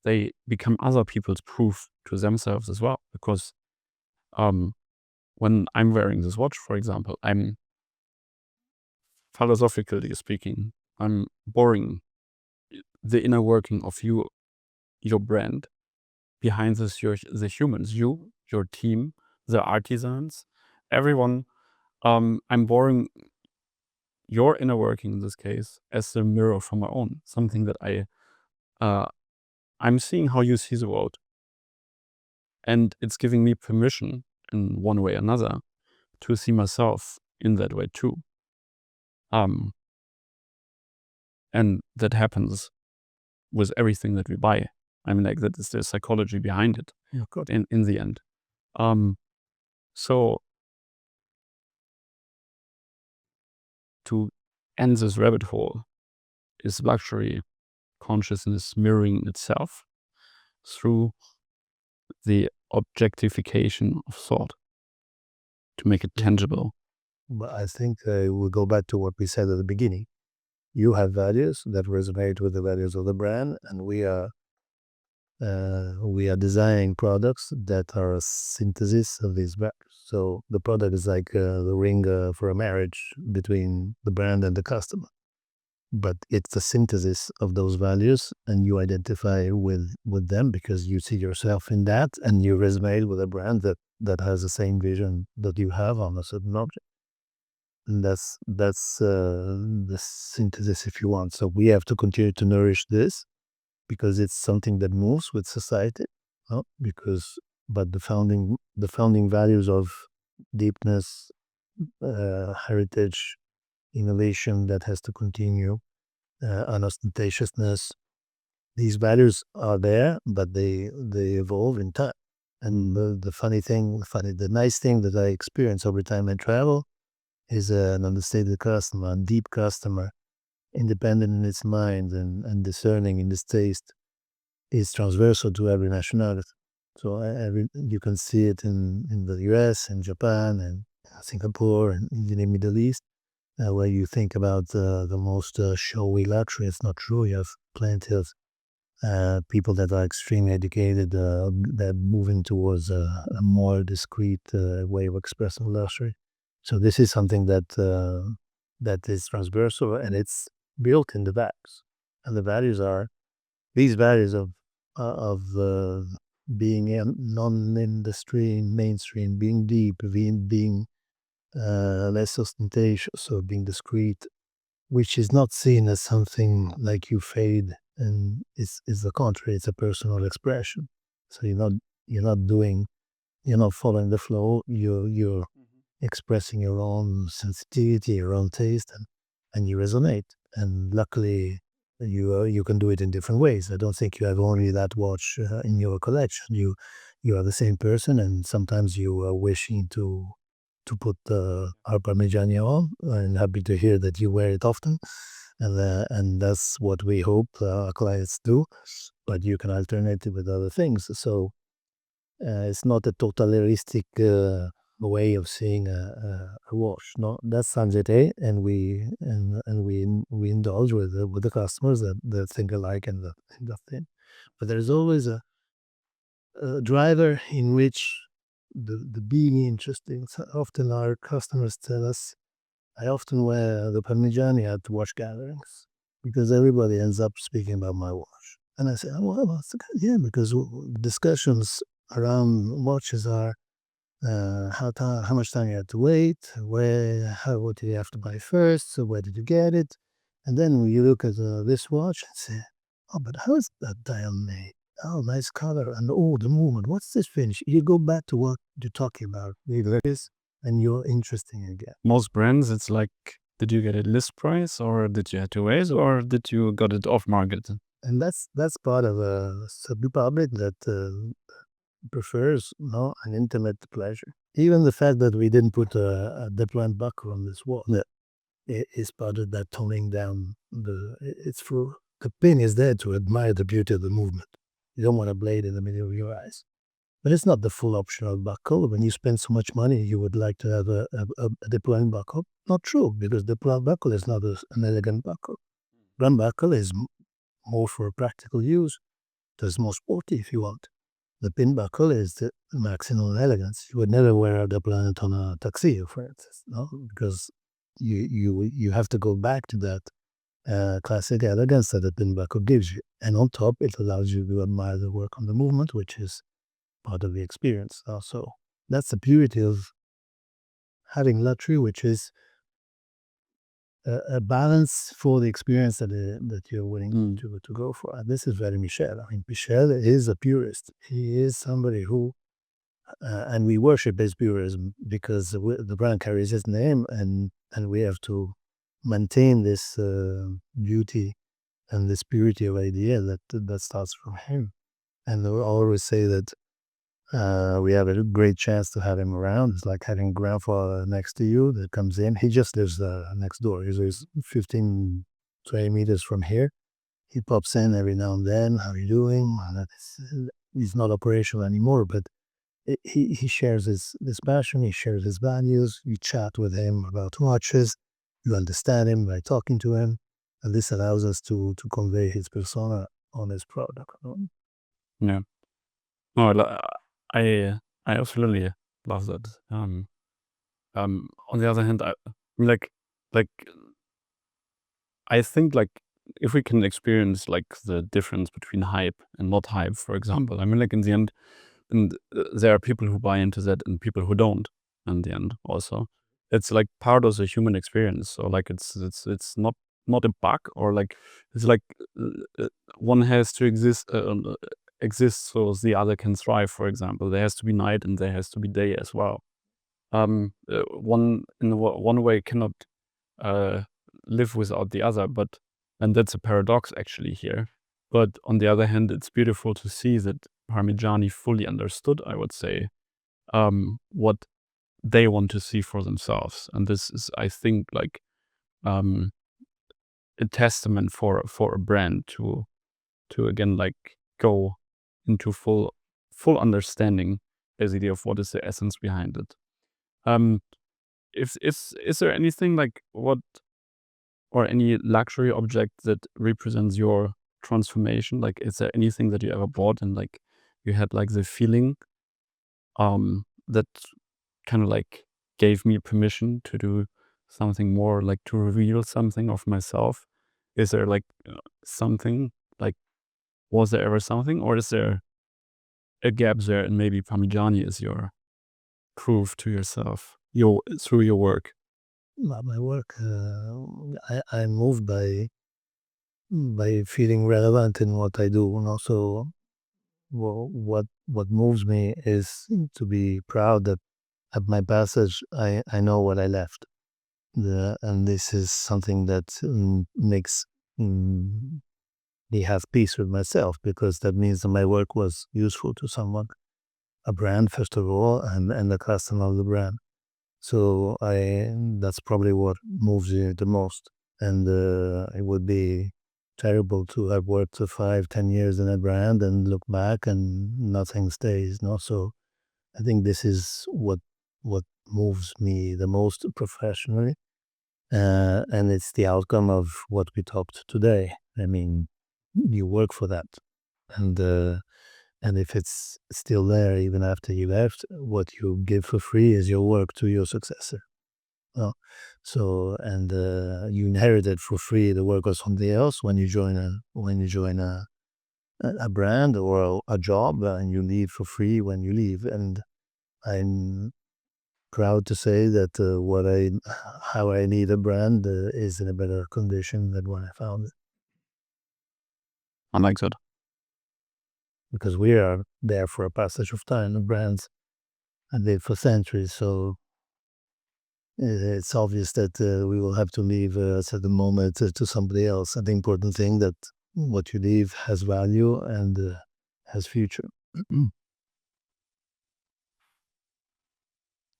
they become other people's proof to themselves as well. Because when I'm wearing this watch, for example, I'm, philosophically speaking, I'm borrowing the inner working of your brand. Behind this, the humans, your team, the artisans, everyone. I'm borrowing your inner working in this case as a mirror for my own, something that I'm seeing how you see the world, and it's giving me permission in one way or another to see myself in that way too. And that happens with everything that we buy. I mean, like, that is the psychology behind it. Yeah, of course. In the end. So to end this rabbit hole, is luxury consciousness mirroring itself through the objectification of thought to make it tangible. But I think we'll go back to what we said at the beginning. You have values that resonate with the values of the brand, and we are designing products that are a synthesis of these values. So the product is like the ring for a marriage between the brand and the customer. But it's a synthesis of those values, and you identify with them because you see yourself in that, and you resonate with a brand that has the same vision that you have on a certain object. And that's the synthesis, if you want. So we have to continue to nourish this because it's something that moves with society. But the founding values of deepness, heritage, innovation that has to continue, unostentatiousness. These values are there, but they evolve in time. And the nice thing that I experience over time I travel is an understated customer, a deep customer, independent in its mind and discerning in its taste, is transversal to every nationality. So you can see it in the US and Japan and Singapore and in the Middle East, where you think about the most showy luxury. It's not true. You have plenty of people that are extremely educated, that moving towards a more discreet way of expressing luxury. So this is something that is transversal, and it's built in the values. And the values are these values of being a non-industry mainstream, being deep, being less ostentatious, or being discreet, which is not seen as something like you fade, and is the contrary. It's a personal expression. So you're not following the flow. You're expressing your own sensitivity, your own taste, and you resonate. And luckily, you can do it in different ways. I don't think you have only that watch in your collection. you are the same person, and sometimes you are wishing to put our Parmigiani on, and happy to hear that you wear it often, and that's what we hope our clients do. But you can alternate it with other things. So it's not a totalitarian way of seeing a watch. No, that's Sanjete, and we indulge with the customers that think alike in that thing. But there's always a driver in which the being interesting. So often our customers tell us, I often wear the Parmigiani at watch gatherings because everybody ends up speaking about my watch. And I say, oh, well, that's good. Yeah, because discussions around watches are how much time you have to wait, what do you have to buy first, so where did you get it? And then when you look at this watch and say, oh, but how is that dial made? Oh, nice color and oh, the movement. What's this finish? You go back to what you're talking about, and you're interesting again. Most brands, it's like, did you get a list price, or did you have to wait, or did you got it off market? And that's part of a public that prefers an intimate pleasure. Even the fact that we didn't put a deployment buckle on this watch is part of that toning down. It's for the pin is there to admire the beauty of the movement. You don't want a blade in the middle of your eyes. But it's not the full optional buckle. When you spend so much money, you would like to have a deployment buckle. Not true, because the deployment buckle is not an elegant buckle. Grand buckle is more for practical use. It's more sporty if you want. The pin buckle is the maximum elegance. You would never wear a deployment on a tuxedo, for instance, no? Because you have to go back to that classic elegance that the pin buckle gives you. And on top, it allows you to admire the work on the movement, which is part of the experience. So that's the beauty of having luxury, which is a balance for the experience that you're willing to go for. And this is very Michel. I mean, Michel is a purist. He is somebody who, and we worship his purism because the brand carries his name, and we have to maintain this beauty and this purity of idea that starts from him. And I always say that we have a great chance to have him around. It's like having grandfather next to you that comes in. He just lives next door. He's 15, 20 meters from here. He pops in every now and then. How are you doing? He's not operational anymore, but he shares this passion. He shares his values. You chat with him about watches. You understand him by talking to him. And this allows us to convey his persona on his product. Yeah. No, I absolutely love that. On the other hand, I like I think like if we can experience like the difference between hype and not hype, for example, I mean, like in the end, and there are people who buy into that and people who don't. In the end, also, it's like part of the human experience. So like it's not a bug, or like it's like one has to exist so the other can thrive. For example, there has to be night and there has to be day as well. One in one way cannot live without the other, and that's a paradox actually here. But on the other hand, it's beautiful to see that Parmigiani fully understood, I would say, what they want to see for themselves, and this is, I think, like a testament for a brand to again like go into full understanding basically of what is the essence behind it. If is there anything like what or any luxury object that represents your transformation? Like, is there anything that you ever bought and like you had like the feeling that kind of like gave me permission to do something more, like to reveal something of myself? Is there like something like, was there ever something, or is there a gap there, and maybe Parmigiani is your proof to yourself through your work? My work, I'm moved by feeling relevant in what I do, and also what moves me is to be proud that at my passage I know what I left. And this is something that makes me have peace with myself, because that means that my work was useful to someone. a brand first of all, and the customer of the brand. So that's probably what moves you the most. And it would be terrible to have worked for 5, 10 years in a brand and look back and nothing stays. No, so I think this is what moves me the most professionally, and it's the outcome of what we talked today. I mean, you work for that, and if it's still there even after you left, what you give for free is your work to your successor. Well, so and you inherited for free the work of somebody else when you join a brand or a job, and you leave for free when you leave. And I'm proud to say that how I lead a brand is in a better condition than when I found it, I like that. because we are there for a passage of time. The brands have lived for centuries, so it's obvious that we will have to leave at the moment to somebody else. And the important thing that what you leave has value and has future.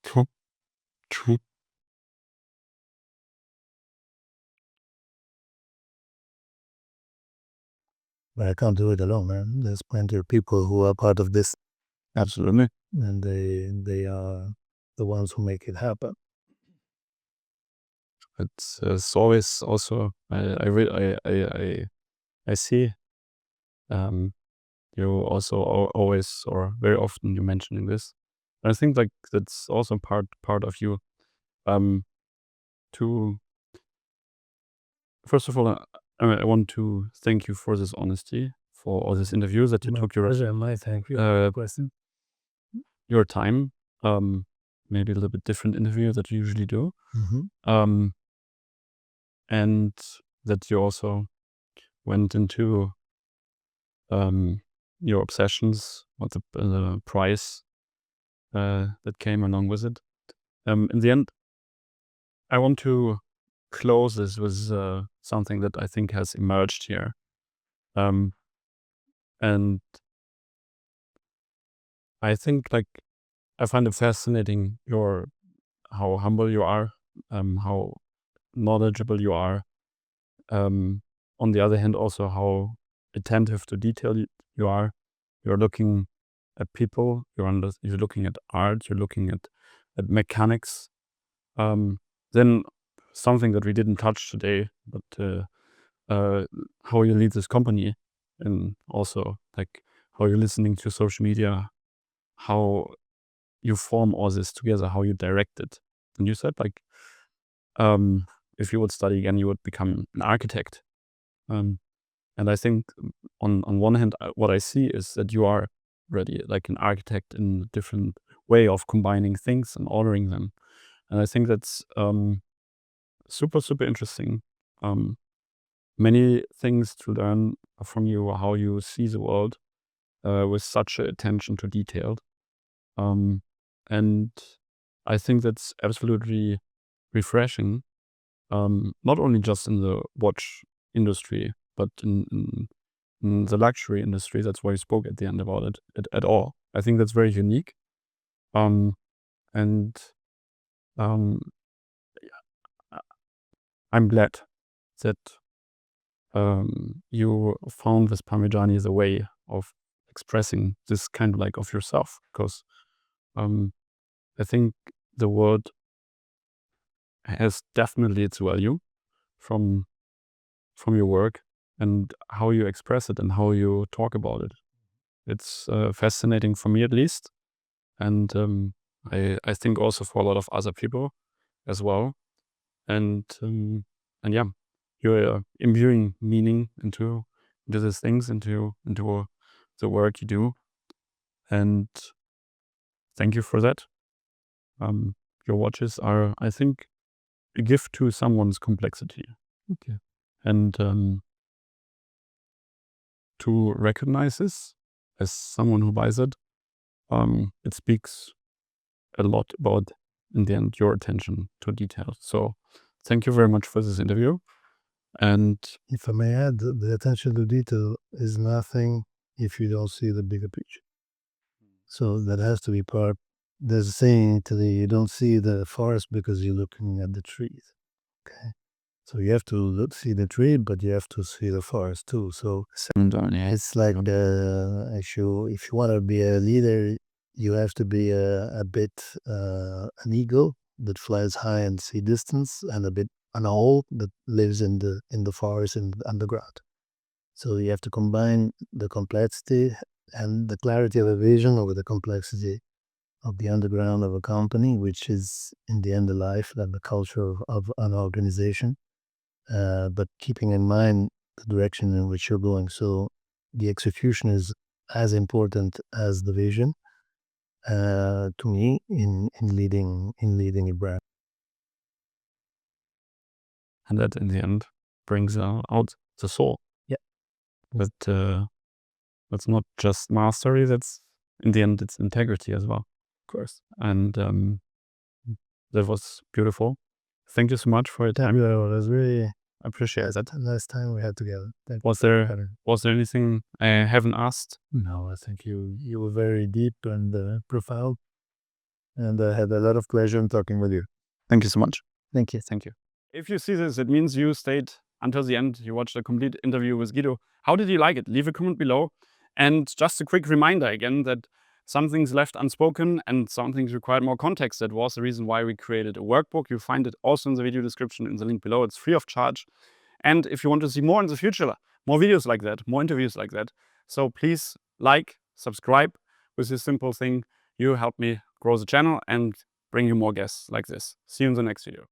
True. True. But I can't do it alone, man. There's plenty of people who are part of this, Absolutely. and they are the ones who make it happen. It's always also I see you also always or very often you mentioning this. And I think like that's also part of you. To first of all, I want to thank you for this honesty, for all these interviews that you My took pleasure, my thank you. Question. your time. Maybe a little bit different interview that you usually do. Mm-hmm. And that you also went into your obsessions, what the price that came along with it. In the end, I want to close this with something that I think has emerged here. And I think like I find it fascinating how humble you are, how knowledgeable you are. On the other hand, also how attentive to detail you are. You're looking at people. You're looking at art. You're looking at mechanics. Then something that we didn't touch today, but how you lead this company, and also like how you're listening to social media, how you form all this together, how you direct it. And you said like, if you would study again, you would become an architect. And I think on one hand, what I see is that you are really like an architect in a different way of combining things and ordering them. And I think that's super, super interesting. Many things to learn from you, how you see the world with such attention to detail. And I think that's absolutely refreshing, not only just in the watch industry, but in the luxury industry. That's why I spoke at the end about it at all. I think that's very unique. And um, I'm glad that you found with Parmigiani the way of expressing this kind of like of yourself, because I think the word has definitely its value from your work and how you express it and how you talk about it. It's fascinating for me at least, and I think also for a lot of other people as well. And yeah, you're imbuing meaning into these things, into the work you do, and thank you for that. Your watches are, I think, a gift to someone's complexity. Okay. And to recognize this as someone who buys it, it speaks a lot about, in the end, your attention to detail. So thank you very much for this interview. And If I may add, the attention to detail is nothing if you don't see the bigger picture. So that has to be part. There's a saying in Italy, you don't see the forest because you're looking at the trees. Okay. So you have to see the tree, but you have to see the forest too. So it's like if you want to be a leader, you have to be a bit an eagle that flies high and see distance, and a bit an owl that lives in the forest and underground. So you have to combine the complexity and the clarity of a vision with the complexity of the underground of a company, which is in the end the life and the culture of an organization, but keeping in mind the direction in which you're going. So the execution is as important as the vision to me in leading a brand. And that in the end brings out the soul. Yeah. But that's not just mastery, that's in the end it's integrity as well. Of course. And that was beautiful. Thank you so much for your time. Yeah, it was really I appreciate that. a nice time we had together. Was there anything I haven't asked? No, I think you were very deep and profound, and I had a lot of pleasure in talking with you. Thank you so much. Thank you. Thank you. If you see this, it means you stayed until the end. You watched a complete interview with Guido. How did you like it? Leave a comment below. And just a quick reminder again that some things left unspoken and some things required more context. That was the reason why we created a workbook. You find it also in the video description in the link below. It's free of charge. And if you want to see more in the future, more videos like that, more interviews like that, so please like, subscribe. With this simple thing, you help me grow the channel and bring you more guests like this. See you in the next video.